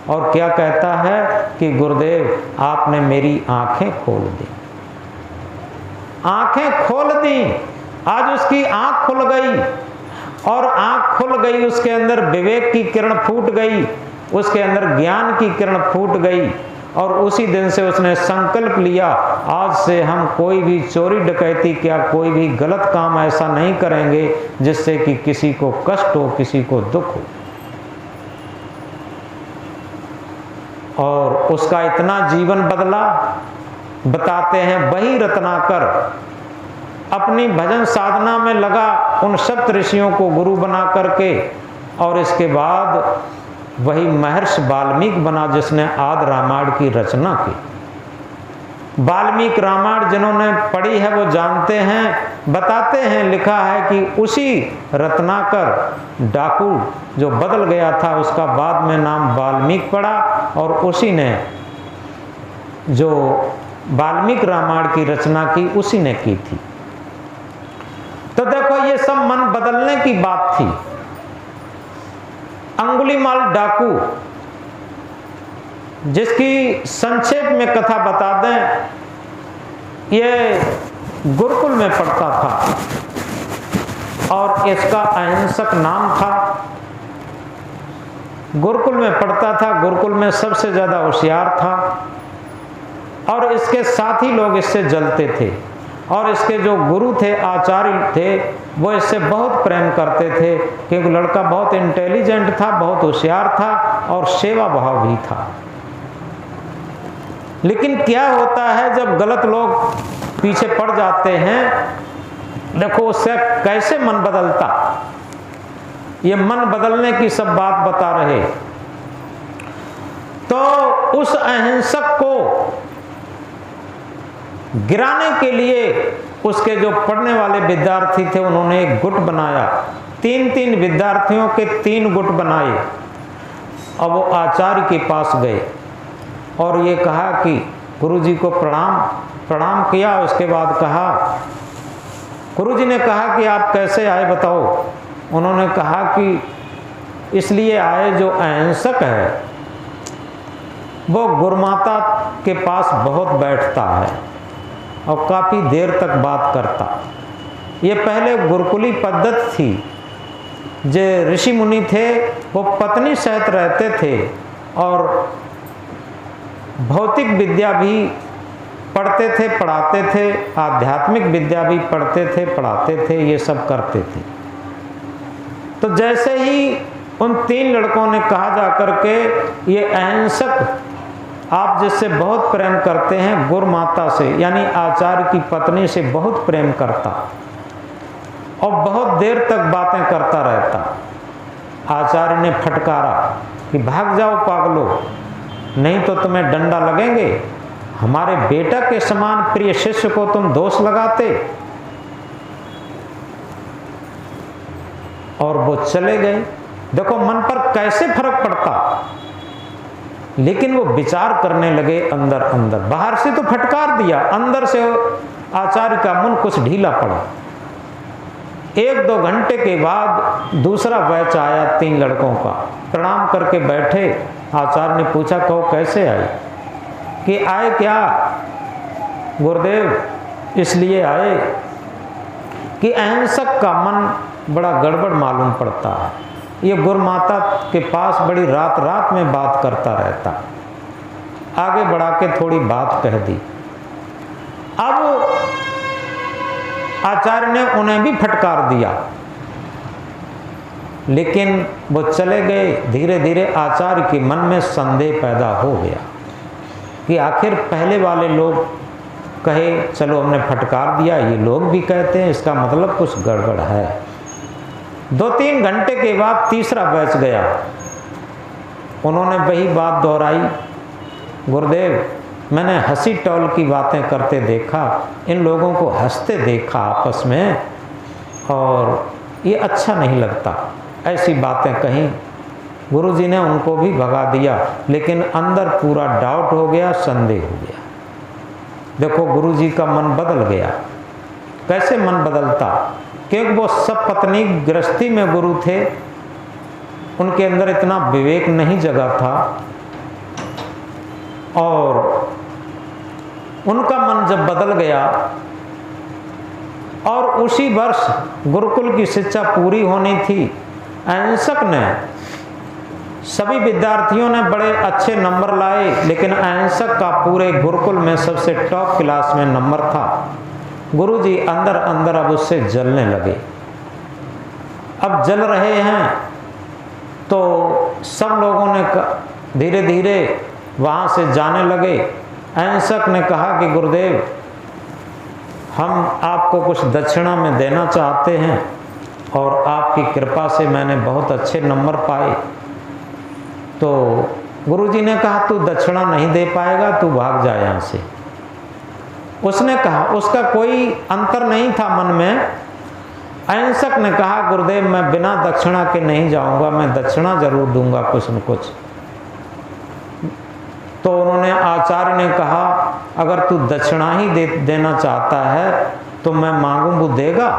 और क्या कहता है कि गुरुदेव आपने मेरी आंखें खोल दी। आंखें खोल दी, आज उसकी आंख खुल गई और आंख खुल गई, उसके अंदर विवेक की किरण फूट गई, उसके अंदर ज्ञान की किरण फूट गई और उसी दिन से उसने संकल्प लिया, आज से हम कोई भी चोरी डकैती क्या कोई भी गलत काम ऐसा नहीं करेंगे जिससे कि किसी को कष्ट हो, किसी को दुख हो। और उसका इतना जीवन बदला, बताते हैं वही रत्नाकर अपनी भजन साधना में लगा, उन सप्त ऋषियों को गुरु बना करके, और इसके बाद वही महर्षि वाल्मीकि बना जिसने आदि रामायण की रचना की। वाल्मीकि रामायण जिन्होंने पढ़ी है वो जानते हैं, बताते हैं, लिखा है कि उसी रत्नाकर डाकू जो बदल गया था उसका बाद में नाम वाल्मीकि पड़ा और उसी ने जो वाल्मीकि रामायण की रचना की उसी ने की थी। तो देखो ये सब मन बदलने की बात थी। अंगुलीमाल डाकू, जिसकी संक्षेप में कथा बता दें, ये गुरुकुल में पढ़ता था और इसका अहिंसक नाम था। गुरुकुल में पढ़ता था, गुरुकुल में सबसे ज्यादा होशियार था और इसके साथी लोग इससे जलते थे और इसके जो गुरु थे, आचार्य थे, वो इससे बहुत प्रेम करते थे क्योंकि लड़का बहुत इंटेलिजेंट था, बहुत होशियार था और सेवा भाव भी था। लेकिन क्या होता है जब गलत लोग पीछे पड़ जाते हैं, देखो उससे कैसे मन बदलता। ये मन बदलने की सब बात बता रहे। तो उस अहिंसक को गिराने के लिए उसके जो पढ़ने वाले विद्यार्थी थे उन्होंने एक गुट बनाया। 3-3 विद्यार्थियों के 3 गुट बनाए। अब वो आचार्य के पास गए और ये कहा कि गुरुजी को प्रणाम किया। उसके बाद कहा, गुरुजी ने कहा कि आप कैसे आए बताओ। उन्होंने कहा कि इसलिए आए जो अहिंसक है वो गुरुमाता के पास बहुत बैठता है और काफ़ी देर तक बात करता। ये पहले गुरुकुली पद्धति थी। जो ऋषि मुनि थे वो पत्नी सहित रहते थे और भौतिक विद्या भी पढ़ते थे, पढ़ाते थे, आध्यात्मिक विद्या भी पढ़ते थे, पढ़ाते थे, ये सब करते थे। तो जैसे ही उन 3 लड़कों ने कहा जा करके ये अहिंसक आप जिससे बहुत प्रेम करते हैं, गुरु माता से यानी आचार्य की पत्नी से बहुत प्रेम करता और बहुत देर तक बातें करता रहता। आचार्य ने फटकारा कि भाग जाओ पागलो, नहीं तो तुम्हें डंडा लगेंगे। हमारे बेटा के समान प्रिय शिष्य को तुम दोष लगाते। और वो चले गए। देखो मन पर कैसे फर्क पड़ता, लेकिन वो विचार करने लगे अंदर अंदर। बाहर से तो फटकार दिया, अंदर से आचार्य का मन कुछ ढीला पड़ा। 1-2 घंटे के बाद दूसरा बैच आया 3 लड़कों का। प्रणाम करके बैठे। आचार्य ने पूछा कहो कैसे आए? कि आए क्या गुरुदेव? इसलिए आए कि अहिंसक का मन बड़ा गड़बड़ मालूम पड़ता है। ये गुरु माता के पास बड़ी रात रात में बात करता रहता। आगे बढ़ा के थोड़ी बात कह दी। अब आचार्य ने उन्हें भी फटकार दिया, लेकिन वो चले गए। धीरे धीरे आचार्य के मन में संदेह पैदा हो गया कि आखिर पहले वाले लोग कहे चलो हमने फटकार दिया, ये लोग भी कहते हैं, इसका मतलब कुछ गड़बड़ है। 2-3 घंटे के बाद तीसरा बैच गया। उन्होंने वही बात दोहराई, गुरुदेव मैंने हंसी टौल की बातें करते देखा, इन लोगों को हंसते देखा आपस में, और ये अच्छा नहीं लगता। ऐसी बातें कहीं। गुरुजी ने उनको भी भगा दिया, लेकिन अंदर पूरा डाउट हो गया, संदेह हो गया। देखो गुरुजी का मन बदल गया। कैसे मन बदलता? क्योंकि वो सब पत्नी गृहस्थी में गुरु थे, उनके अंदर इतना विवेक नहीं जगा था, और उनका मन जब बदल गया और उसी वर्ष गुरुकुल की शिक्षा पूरी होनी थी। अहिंसक ने, सभी विद्यार्थियों ने बड़े अच्छे नंबर लाए, लेकिन अहिंसक का पूरे गुरुकुल में सबसे टॉप क्लास में नंबर था। गुरुजी अंदर अंदर अब उससे जलने लगे। अब जल रहे हैं तो सब लोगों ने धीरे धीरे वहाँ से जाने लगे। अहिंसक ने कहा कि गुरुदेव हम आपको कुछ दक्षिणा में देना चाहते हैं, और आपकी कृपा से मैंने बहुत अच्छे नंबर पाए। तो गुरुजी ने कहा तू दक्षिणा नहीं दे पाएगा, तू भाग जा यहाँ से। उसने कहा, उसका कोई अंतर नहीं था मन में। अहिंसक ने कहा गुरुदेव मैं बिना दक्षिणा के नहीं जाऊंगा, मैं दक्षिणा जरूर दूंगा कुछ न कुछ। तो उन्होंने, आचार्य ने कहा अगर तू दक्षिणा ही देना चाहता है तो मैं मांगूं वो देगा?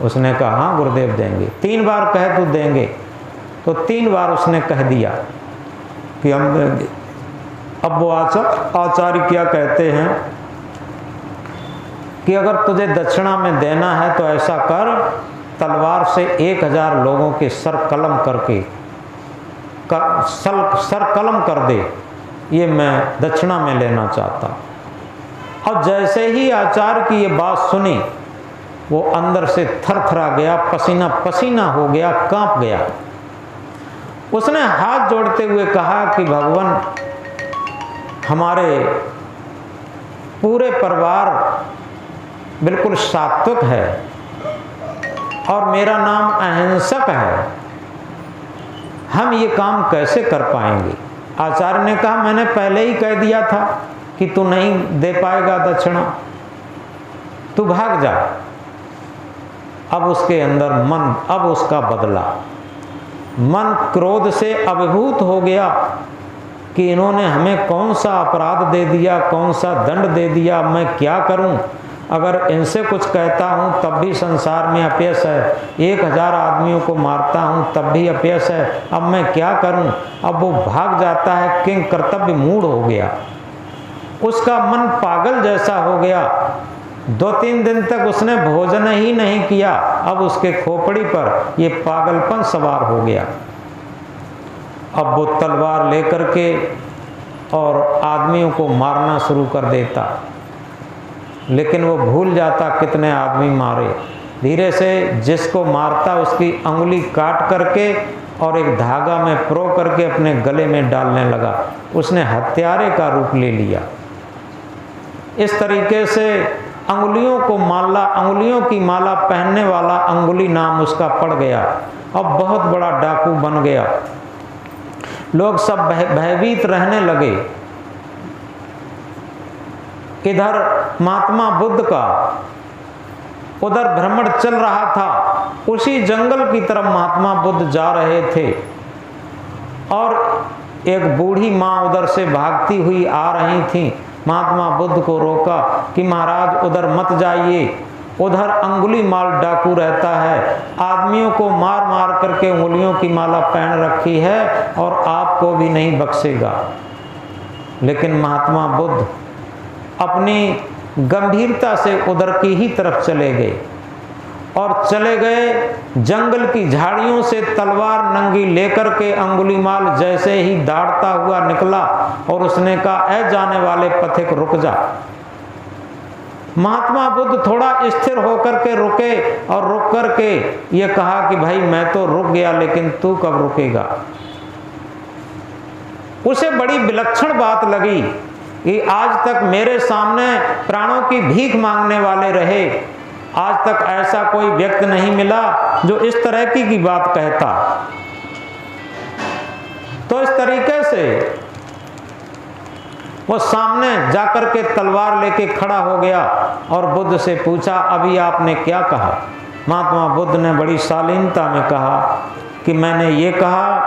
उसने कहा हाँ गुरुदेव देंगे। 3 बार कहे तो देंगे, तो 3 बार उसने कह दिया कि हम देंगे। अब वो आचार्य क्या कहते हैं कि अगर तुझे दक्षिणा में देना है तो ऐसा कर, तलवार से 1000 लोगों के सर कलम करके सर कलम कर दे, ये मैं दक्षिणा में लेना चाहता। अब जैसे ही आचार्य की ये बात सुनी, वो अंदर से थरथरा गया, पसीना पसीना हो गया, कांप गया। उसने हाथ जोड़ते हुए कहा कि भगवान हमारे पूरे परिवार बिल्कुल सात्विक है और मेरा नाम अहिंसक है, हम ये काम कैसे कर पाएंगे? आचार्य ने कहा मैंने पहले ही कह दिया था कि तू नहीं दे पाएगा दक्षिणा, तू भाग जा। अब उसके अंदर मन अब उसका बदला, मन क्रोध से अभिभूत हो गया कि इन्होंने हमें कौन सा अपराध दे दिया, कौन सा दंड दे दिया, मैं क्या करूं? अगर इनसे कुछ कहता हूं तब भी संसार में अपयश है, 1000 आदमियों को मारता हूं तब भी अपयश है, अब मैं क्या करूं? अब वो भाग जाता है, किंग कर्तव्य मूढ़ हो गया, उसका मन पागल जैसा हो गया 2-3 दिन तक उसने भोजन ही नहीं किया। अब उसके खोपड़ी पर ये पागलपन सवार हो गया। अब वो तलवार लेकर के और आदमियों को मारना शुरू कर देता, लेकिन वो भूल जाता कितने आदमी मारे। धीरे से जिसको मारता उसकी अंगुली काट करके और एक धागा में पिरो करके अपने गले में डालने लगा। उसने हत्यारे का रूप ले लिया। इस तरीके से अंगुलियों की माला पहनने वाला अंगुली नाम उसका पड़ गया। अब बहुत बड़ा डाकू बन गया। लोग सब भयभीत रहने लगे। इधर महात्मा बुद्ध का उधर भ्रमण चल रहा था। उसी जंगल की तरफ महात्मा बुद्ध जा रहे थे और एक बूढ़ी माँ उधर से भागती हुई आ रही थी। महात्मा बुद्ध को रोका कि महाराज उधर मत जाइए, उधर अंगुली माल डाकू रहता है, आदमियों को मार मार करके उंगलियों की माला पहन रखी है और आपको भी नहीं बख्शेगा। लेकिन महात्मा बुद्ध अपनी गंभीरता से उधर की ही तरफ चले गए और चले गए। जंगल की झाड़ियों से तलवार नंगी लेकर के अंगुलीमाल जैसे ही दौड़ता हुआ निकला और उसने कहा, ऐ जाने वाले पथिक रुक जा। महात्मा बुद्ध थोड़ा स्थिर होकर के रुके और रुक करके ये कहा कि भाई मैं तो रुक गया, लेकिन तू कब रुकेगा। उसे बड़ी विलक्षण बात लगी कि आज तक मेरे सामने प्राणों की भीख मांगने वाले रहे, आज तक ऐसा कोई व्यक्ति नहीं मिला जो इस तरह की बात कहता। तो इस तरीके से वो सामने जाकर के तलवार लेके खड़ा हो गया और बुद्ध से पूछा, अभी आपने क्या कहा। महात्मा बुद्ध ने बड़ी शालीनता में कहा कि मैंने ये कहा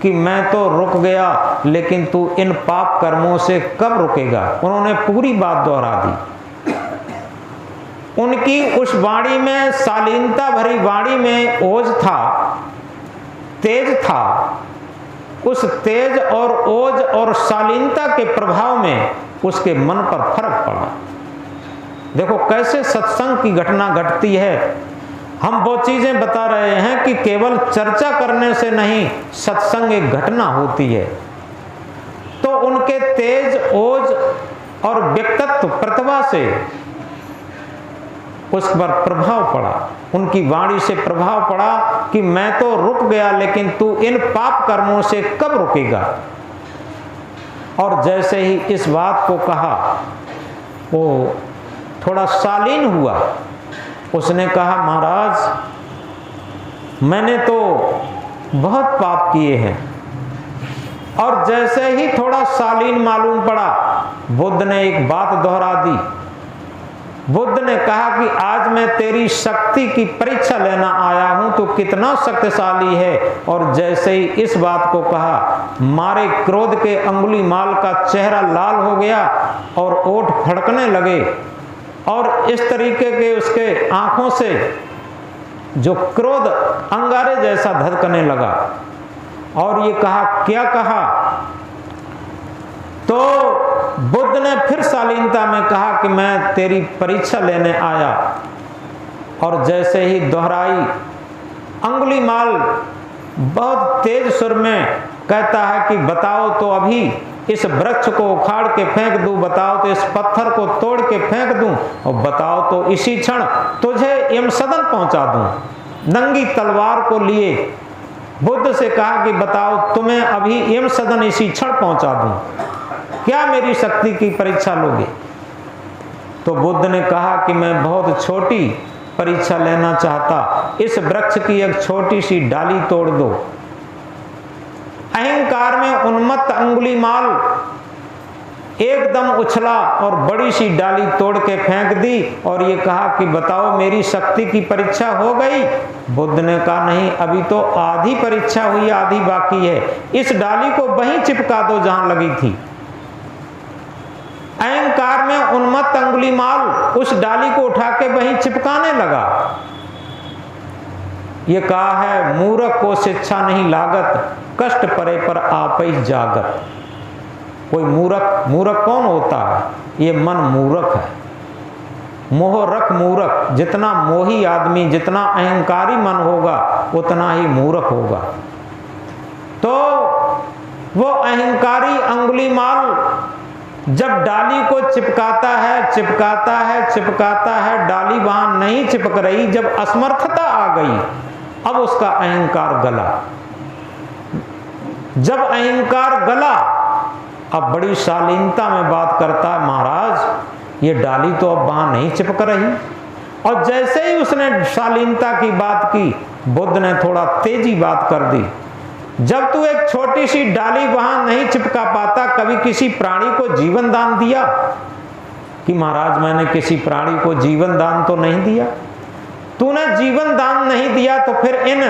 कि मैं तो रुक गया, लेकिन तू इन पाप कर्मों से कब रुकेगा। उन्होंने पूरी बात दोहरा दी। उनकी उस वाणी में, शालीनता भरी वाणी में ओज था, तेज था। उस तेज और ओज और शालीनता के प्रभाव में उसके मन पर फर्क पड़ा। देखो कैसे सत्संग की घटना घटती है। हम वो चीजें बता रहे हैं कि केवल चर्चा करने से नहीं, सत्संग एक घटना होती है। तो उनके तेज, ओज और व्यक्तित्व, प्रतिभा से उस पर प्रभाव पड़ा, उनकी वाणी से प्रभाव पड़ा कि मैं तो रुक गया, लेकिन तू इन पाप कर्मों से कब रुकेगा। और जैसे ही इस बात को कहा वो थोड़ा शालीन हुआ। उसने कहा, महाराज मैंने तो बहुत पाप किए हैं। और जैसे ही थोड़ा शालीन मालूम पड़ा, बुद्ध ने एक बात दोहरा दी। बुद्ध ने कहा कि आज मैं तेरी शक्ति की परीक्षा लेना आया हूं, तो कितना शक्तिशाली है। और जैसे ही इस बात को कहा, मारे क्रोध के अंगुलीमाल का चेहरा लाल हो गया और ओठ फड़कने लगे और इस तरीके के उसके आंखों से जो क्रोध अंगारे जैसा धधकने लगा। और ये कहा, क्या कहा। तो बुद्ध ने फिर शालीनता में कहा कि मैं तेरी परीक्षा लेने आया। और जैसे ही दोहराई, अंगुलीमाल बहुत तेज सुर में कहता है कि बताओ तो अभी इस वृक्ष को उखाड़ के फेंक दूं, बताओ तो इस पत्थर को तोड़ के फेंक दूं, और बताओ तो इसी क्षण तुझे यमसदन पहुंचा दूं। नंगी तलवार को लिए बुद्ध से कहा कि बताओ तुम्हें अभी यमसदन इसी क्षण पहुंचा दूं, क्या मेरी शक्ति की परीक्षा लोगे। तो बुद्ध ने कहा कि मैं बहुत छोटी परीक्षा लेना चाहता, इस वृक्ष की एक छोटी सी डाली तोड़ दो। अहंकार में उन्मत्त अंगुलीमाल एकदम उछला और बड़ी सी डाली तोड़ के फेंक दी और ये कहा कि बताओ मेरी शक्ति की परीक्षा हो गई। बुद्ध ने कहा नहीं, अभी तो आधी परीक्षा हुई, आधी बाकी है। इस डाली को वहीं चिपका दो जहां लगी थी। अहंकार में उन्मत्त अंगुलीमाल उस डाली को उठा के वहीं चिपकाने लगा। ये कहा है, मूर्ख को शिक्षा नहीं लागत, कष्ट परे पर आप ही जागत। कोई मूर्ख कौन होता है? ये मन मूर्ख है। मोह रख मूरख, जितना मोही आदमी, जितना अहंकारी मन होगा उतना ही मूर्ख होगा। तो वो अहंकारी अंगुलीमाल जब डाली को चिपकाता है चिपकाता है चिपकाता है, डाली वहां नहीं चिपक रही, जब असमर्थता आ गई अब उसका अहंकार गला। जब अहंकार गला अब बड़ी शालीनता में बात करता है, महाराज ये डाली तो अब वहां नहीं चिपक रही। और जैसे ही उसने शालीनता की बात की, बुद्ध ने थोड़ा तेजी बात कर दी। जब तू एक छोटी सी डाली वहां नहीं चिपका पाता, कभी किसी प्राणी को जीवन दान दिया कि महाराज मैंने किसी प्राणी को जीवन दान तो नहीं दिया? तूने जीवन दान नहीं दिया तो फिर इन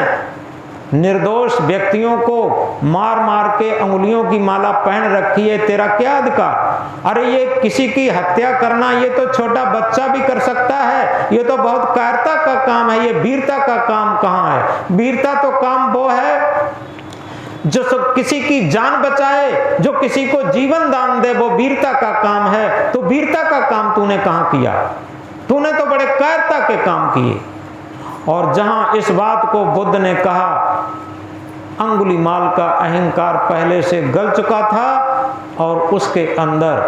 निर्दोष व्यक्तियों को मार मार के अंगुलियों की माला पहन रखी है, तेरा क्या अधिकार? अरे ये किसी की हत्या करना ये तो छोटा बच्चा भी कर सकता है, ये तो बहुत कायरता का काम है, ये वीरता का काम कहाँ है? वीरता तो काम वो है जो किसी की जान बचाए, जो किसी को जीवन दान दे, वो वीरता का काम है। तो वीरता का काम तूने कहां किया? तूने तो बड़े कायरता के काम किए। और जहां इस बात को बुद्ध ने कहा, अंगुलीमाल का अहंकार पहले से गल चुका था और उसके अंदर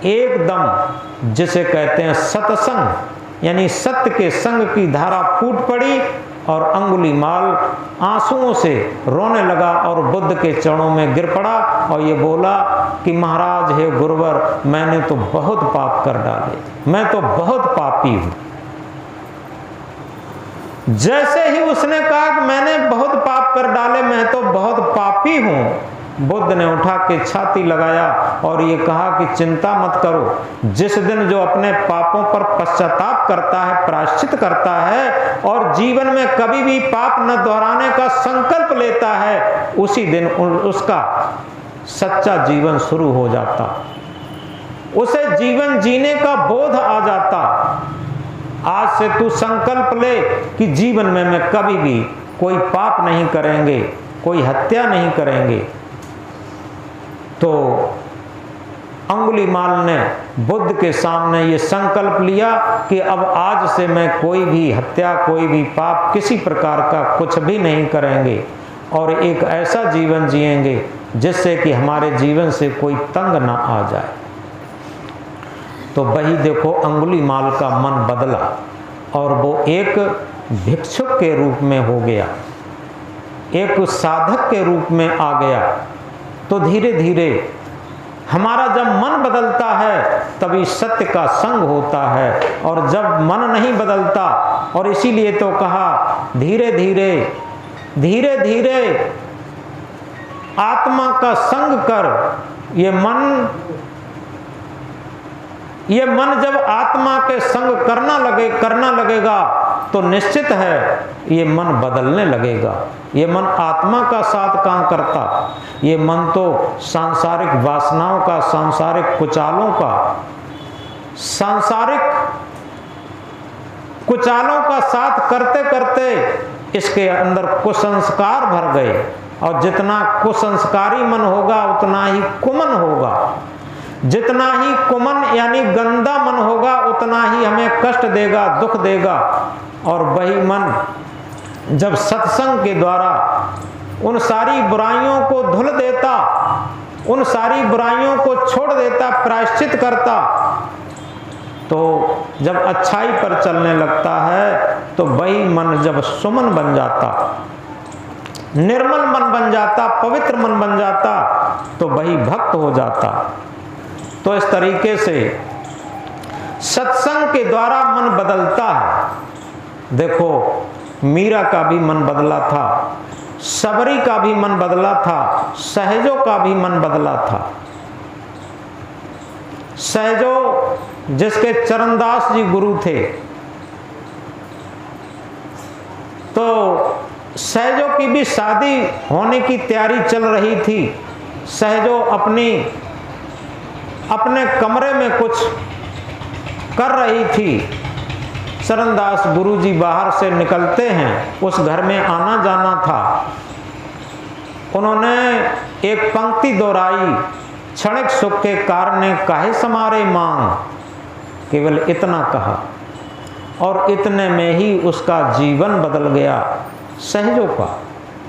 एकदम जिसे कहते हैं सत्संग यानी सत्य के संग की धारा फूट पड़ी और अंगुलीमाल आंसुओं से रोने लगा और बुद्ध के चरणों में गिर पड़ा और ये बोला कि महाराज हे गुरुवर, मैंने तो बहुत पाप कर डाले, मैं तो बहुत पापी हूं। जैसे ही उसने कहा कि मैंने बहुत पाप कर डाले, मैं तो बहुत पापी हूं, बुद्ध ने उठा के छाती लगाया और ये कहा कि चिंता मत करो, जिस दिन जो अपने पापों पर पश्चाताप करता है, प्रायश्चित करता है और जीवन में कभी भी पाप न दोहराने का संकल्प लेता है, उसी दिन उसका सच्चा जीवन शुरू हो जाता, उसे जीवन जीने का बोध आ जाता। आज से तू संकल्प ले कि जीवन में मैं कभी भी कोई पाप नहीं करेंगे, कोई हत्या नहीं करेंगे। तो अंगुलीमाल ने बुद्ध के सामने ये संकल्प लिया कि अब आज से मैं कोई भी हत्या, कोई भी पाप, किसी प्रकार का कुछ भी नहीं करेंगे और एक ऐसा जीवन जिएंगे जिससे कि हमारे जीवन से कोई तंग ना आ जाए। तो वही देखो अंगुलीमाल का मन बदला और वो एक भिक्षुक के रूप में हो गया, एक साधक के रूप में आ गया। तो धीरे धीरे हमारा जब मन बदलता है तभी सत्य का संग होता है, और जब मन नहीं बदलता, और इसीलिए तो कहा धीरे धीरे धीरे धीरे आत्मा का संग कर। ये मन जब आत्मा के संग करना लगेगा तो निश्चित है ये मन बदलने लगेगा। ये मन आत्मा का साथ काम करता, ये मन तो सांसारिक वासनाओं का, सांसारिक कुचालों का साथ करते करते इसके अंदर कुसंस्कार भर गए, और जितना कुसंस्कारी मन होगा उतना ही कुमन होगा। जितना ही कुमन यानी गंदा मन होगा उतना ही हमें कष्ट देगा, दुख देगा। और वही मन जब सत्संग के द्वारा उन सारी बुराइयों को धुल देता, उन सारी बुराइयों को छोड़ देता, प्रायश्चित करता, तो जब अच्छाई पर चलने लगता है तो वही मन जब सुमन बन जाता, निर्मल मन बन जाता, पवित्र मन बन जाता, तो वही भक्त हो जाता। तो इस तरीके से सत्संग के द्वारा मन बदलता है। देखो मीरा का भी मन बदला था, सबरी का भी मन बदला था, सहजो का भी मन बदला था। सहजो जिसके चरणदास जी गुरु थे, तो सहजो की भी शादी होने की तैयारी चल रही थी। सहजो अपने कमरे में कुछ कर रही थी। चरणदास गुरुजी बाहर से निकलते हैं, उस घर में आना जाना था। उन्होंने एक पंक्ति दोहराई, क्षणिक सुख के कारण काहे समारे मांग। केवल इतना कहा और इतने में ही उसका जीवन बदल गया। सहजों का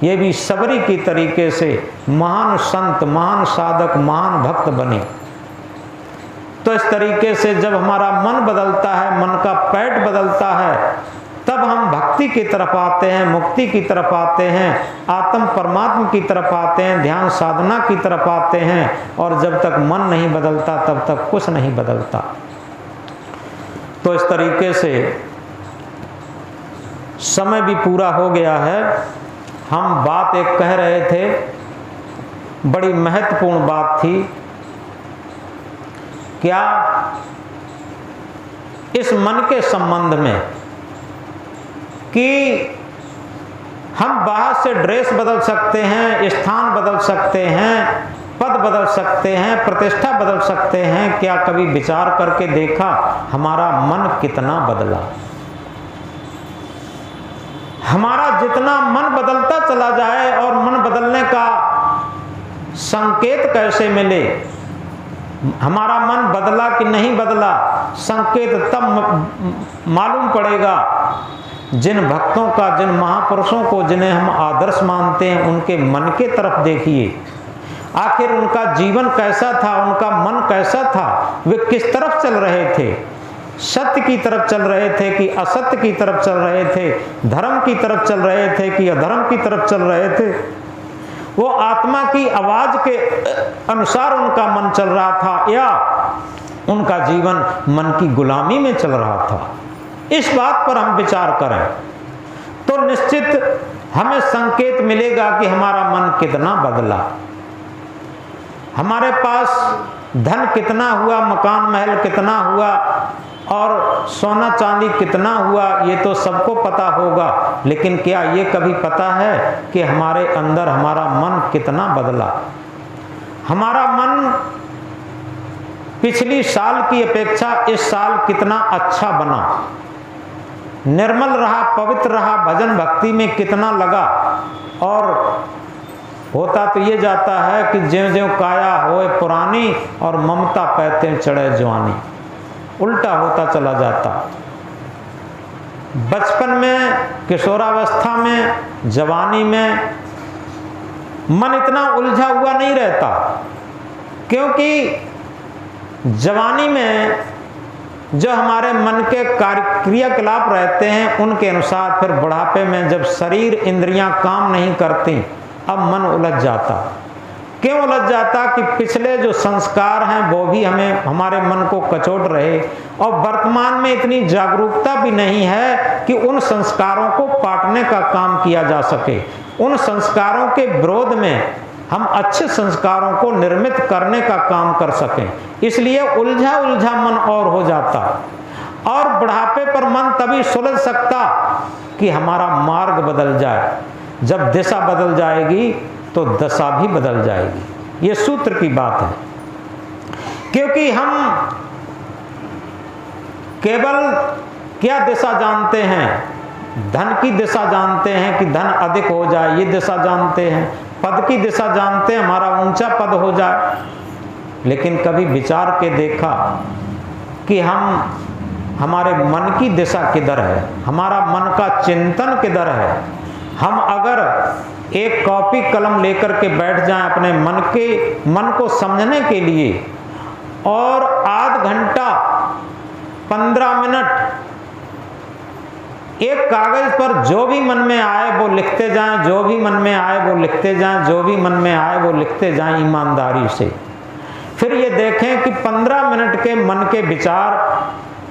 ये भी सबरी की तरीके से महान संत, महान साधक, महान भक्त बने। तो इस तरीके से जब हमारा मन बदलता है, मन का पैठ बदलता है, तब हम भक्ति की तरफ आते हैं, मुक्ति की तरफ आते हैं, आत्म परमात्मा की तरफ आते हैं, ध्यान साधना की तरफ आते हैं। और जब तक मन नहीं बदलता तब तक कुछ नहीं बदलता। तो इस तरीके से समय भी पूरा हो गया है। हम बात एक कह रहे थे, बड़ी महत्वपूर्ण बात थी। क्या? इस मन के संबंध में कि हम बाहर से ड्रेस बदल सकते हैं, स्थान बदल सकते हैं, पद बदल सकते हैं, प्रतिष्ठा बदल सकते हैं। क्या कभी विचार करके देखा हमारा मन कितना बदला? हमारा जितना मन बदलता चला जाए और मन बदलने का संकेत कैसे मिले, हमारा मन बदला कि नहीं बदला, संकेत तब मालूम पड़ेगा जिन भक्तों का, जिन महापुरुषों को जिन्हें हम आदर्श मानते हैं, उनके मन के तरफ देखिए। आखिर उनका जीवन कैसा था, उनका मन कैसा था, वे किस तरफ चल रहे थे? सत्य की तरफ चल रहे थे कि असत्य की तरफ चल रहे थे? धर्म की तरफ चल रहे थे कि अधर्म की तरफ चल रहे थे? वो आत्मा की आवाज के अनुसार उनका मन चल रहा था या उनका जीवन मन की गुलामी में चल रहा था? इस बात पर हम विचार करें तो निश्चित हमें संकेत मिलेगा कि हमारा मन कितना बदला, हमारे पास धन कितना हुआ, मकान महल कितना हुआ और सोना चांदी कितना हुआ, ये तो सबको पता होगा। लेकिन क्या ये कभी पता है कि हमारे अंदर हमारा मन कितना बदला? हमारा मन पिछली साल की अपेक्षा इस साल कितना अच्छा बना, निर्मल रहा, पवित्र रहा, भजन भक्ति में कितना लगा? और होता तो ये जाता है कि ज्यों ज्यों काया होए पुरानी और ममता पैते चढ़े जवानी, उल्टा होता चला जाता। बचपन में, किशोरावस्था में, जवानी में मन इतना उलझा हुआ नहीं रहता, क्योंकि जवानी में जो हमारे मन के क्रियाकलाप रहते हैं उनके अनुसार फिर बुढ़ापे में जब शरीर इंद्रियां काम नहीं करती, अब मन उलझ जाता। क्यों उलझ जाता? कि पिछले जो संस्कार हैं वो भी हमारे मन को कचोट रहे और वर्तमान में इतनी जागरूकता भी नहीं है कि उन संस्कारों को पाटने का काम किया जा सके, उन संस्कारों के विरोध में हम अच्छे संस्कारों को निर्मित करने का काम कर सकें। इसलिए उलझा उलझा मन और हो जाता। और बुढ़ापे पर मन तभी सुलझ सकता कि हमारा मार्ग बदल जाए। जब दिशा बदल जाएगी तो दशा भी बदल जाएगी। ये सूत्र की बात है। क्योंकि हम केवल क्या दिशा जानते हैं? धन की दिशा जानते हैं कि धन अधिक हो जाए, ये दिशा जानते हैं। पद की दिशा जानते हैं, हमारा ऊंचा पद हो जाए। लेकिन कभी विचार के देखा कि हमारे मन की दिशा किधर है, हमारा मन का चिंतन किधर है? हम अगर एक कॉपी कलम लेकर के बैठ जाएं अपने मन को समझने के लिए और आध घंटा 15 मिनट एक कागज पर जो भी मन में आए वो लिखते जाएं, जो भी मन में आए वो लिखते जाएं, जो भी मन में आए वो लिखते जाएं ईमानदारी से। फिर ये देखें कि 15 मिनट के मन के विचार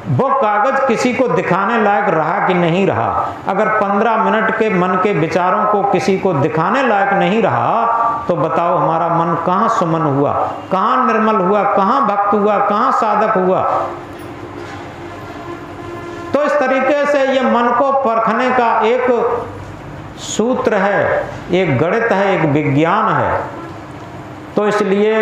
वो कागज किसी को दिखाने लायक रहा कि नहीं रहा। अगर 15 मिनट के मन के विचारों को किसी को दिखाने लायक नहीं रहा तो बताओ हमारा मन कहाँ सुमन हुआ, कहाँ निर्मल हुआ, कहाँ भक्त हुआ, कहाँ साधक हुआ? तो इस तरीके से ये मन को परखने का एक सूत्र है, एक गणित है, एक विज्ञान है। तो इसलिए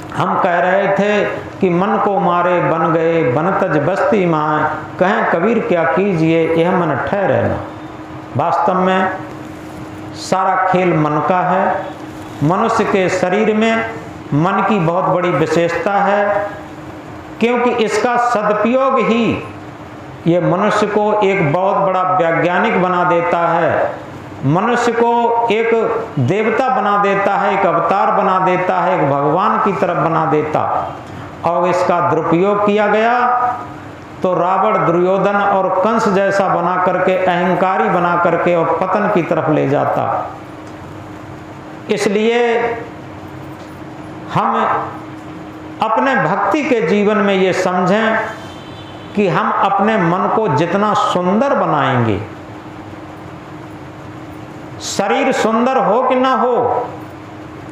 हम कह रहे थे कि मन को मारे बन गए बन तज बस्ती माए, कहें कबीर क्या कीजिए यह मन ठहरे ना। वास्तव में सारा खेल मन का है। मनुष्य के शरीर में मन की बहुत बड़ी विशेषता है। क्योंकि इसका सदुपयोग ही ये मनुष्य को एक बहुत बड़ा वैज्ञानिक बना देता है, मनुष्य को एक देवता बना देता है, एक अवतार बना देता है, एक भगवान की तरफ बना देता। और इसका दुरुपयोग किया गया तो रावण, दुर्योधन और कंस जैसा बना करके, अहंकारी बना करके और पतन की तरफ ले जाता। इसलिए हम अपने भक्ति के जीवन में ये समझें कि हम अपने मन को जितना सुंदर बनाएंगे, शरीर सुंदर हो कि ना हो,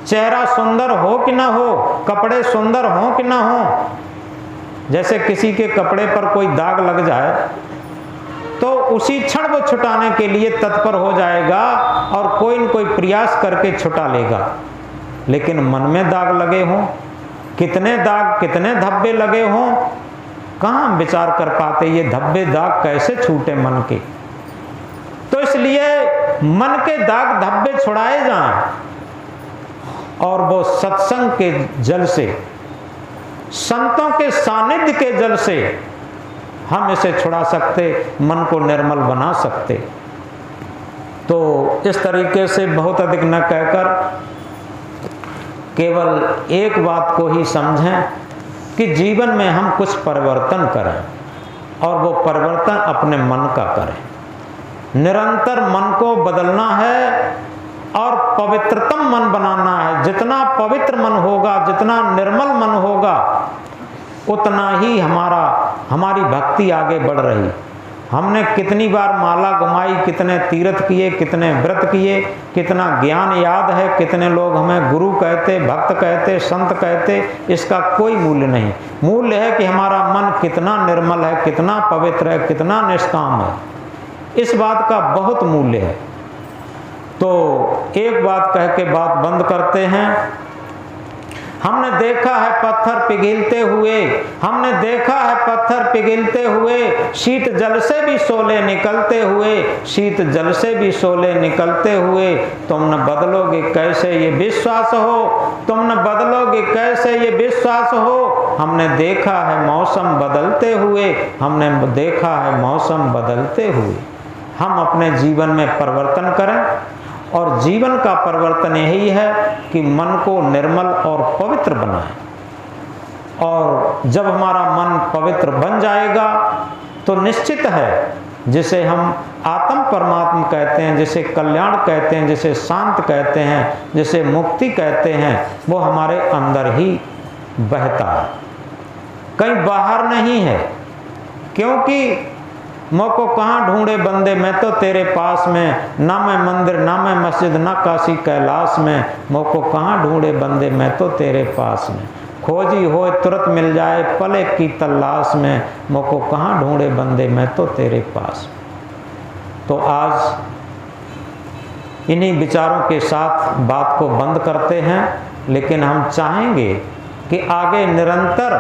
चेहरा सुंदर हो कि ना हो, कपड़े सुंदर हो कि ना हो, जैसे किसी के कपड़े पर कोई दाग लग जाए तो उसी क्षण वो छुटाने के लिए तत्पर हो जाएगा और कोई न कोई प्रयास करके छुटा लेगा। लेकिन मन में दाग लगे हों, कितने दाग, कितने धब्बे लगे हों, कहाँ हम विचार कर पाते ये धब्बे दाग कैसे छूटे मन के। तो इसलिए मन के दाग धब्बे छुड़ाए जाएं और वो सत्संग के जल से, संतों के सानिध्य के जल से हम इसे छुड़ा सकते, मन को निर्मल बना सकते। तो इस तरीके से बहुत अधिक न कहकर केवल एक बात को ही समझें कि जीवन में हम कुछ परिवर्तन करें और वो परिवर्तन अपने मन का करें। निरंतर मन को बदलना है और पवित्रतम मन बनाना है। जितना पवित्र मन होगा, जितना निर्मल मन होगा, उतना ही हमारी भक्ति आगे बढ़ रही। हमने कितनी बार माला घुमाई, कितने तीर्थ किए, कितने व्रत किए, कितना ज्ञान याद है, कितने लोग हमें गुरु कहते, भक्त कहते, संत कहते, इसका कोई मूल्य नहीं। मूल्य है कि हमारा मन कितना निर्मल है, कितना पवित्र है, कितना निष्काम है। इस बात का बहुत मूल्य है। तो एक बात कह के बात बंद करते हैं। हमने देखा है पत्थर पिघलते हुए, हमने देखा है पत्थर पिघलते हुए, शीत जल से भी शोले निकलते हुए, शीत जल से भी शोले निकलते हुए। तुम न बदलोगे कैसे ये विश्वास हो, तुम न बदलोगे कैसे ये विश्वास हो। हमने देखा है मौसम बदलते हुए, हमने देखा है मौसम बदलते हुए। हम अपने जीवन में परिवर्तन करें और जीवन का परिवर्तन यही है कि मन को निर्मल और पवित्र बनाएं। और जब हमारा मन पवित्र बन जाएगा तो निश्चित है, जिसे हम आत्म परमात्मा कहते हैं, जिसे कल्याण कहते हैं, जिसे शांत कहते हैं, जिसे मुक्ति कहते हैं, वो हमारे अंदर ही बहता है, कहीं बाहर नहीं है। क्योंकि मौको कहाँ ढूंढे बंदे, मैं तो तेरे पास में, ना मैं मंदिर, ना मैं मस्जिद, ना काशी कैलाश में। मौको कहाँ ढूंढे बंदे, मैं तो तेरे पास में। खोजी हो तुरंत मिल जाए पले की तलाश में। मौको कहाँ ढूंढे बंदे, मैं तो तेरे पास। तो आज इन्हीं विचारों के साथ बात को बंद करते हैं। लेकिन हम चाहेंगे कि आगे निरंतर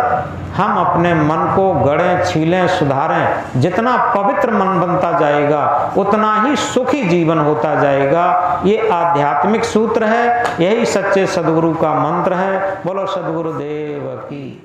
हम अपने मन को गढ़ें, छीलें, सुधारें। जितना पवित्र मन बनता जाएगा उतना ही सुखी जीवन होता जाएगा। ये आध्यात्मिक सूत्र है, यही सच्चे सद्गुरु का मंत्र है। बोलो सद्गुरुदेव की।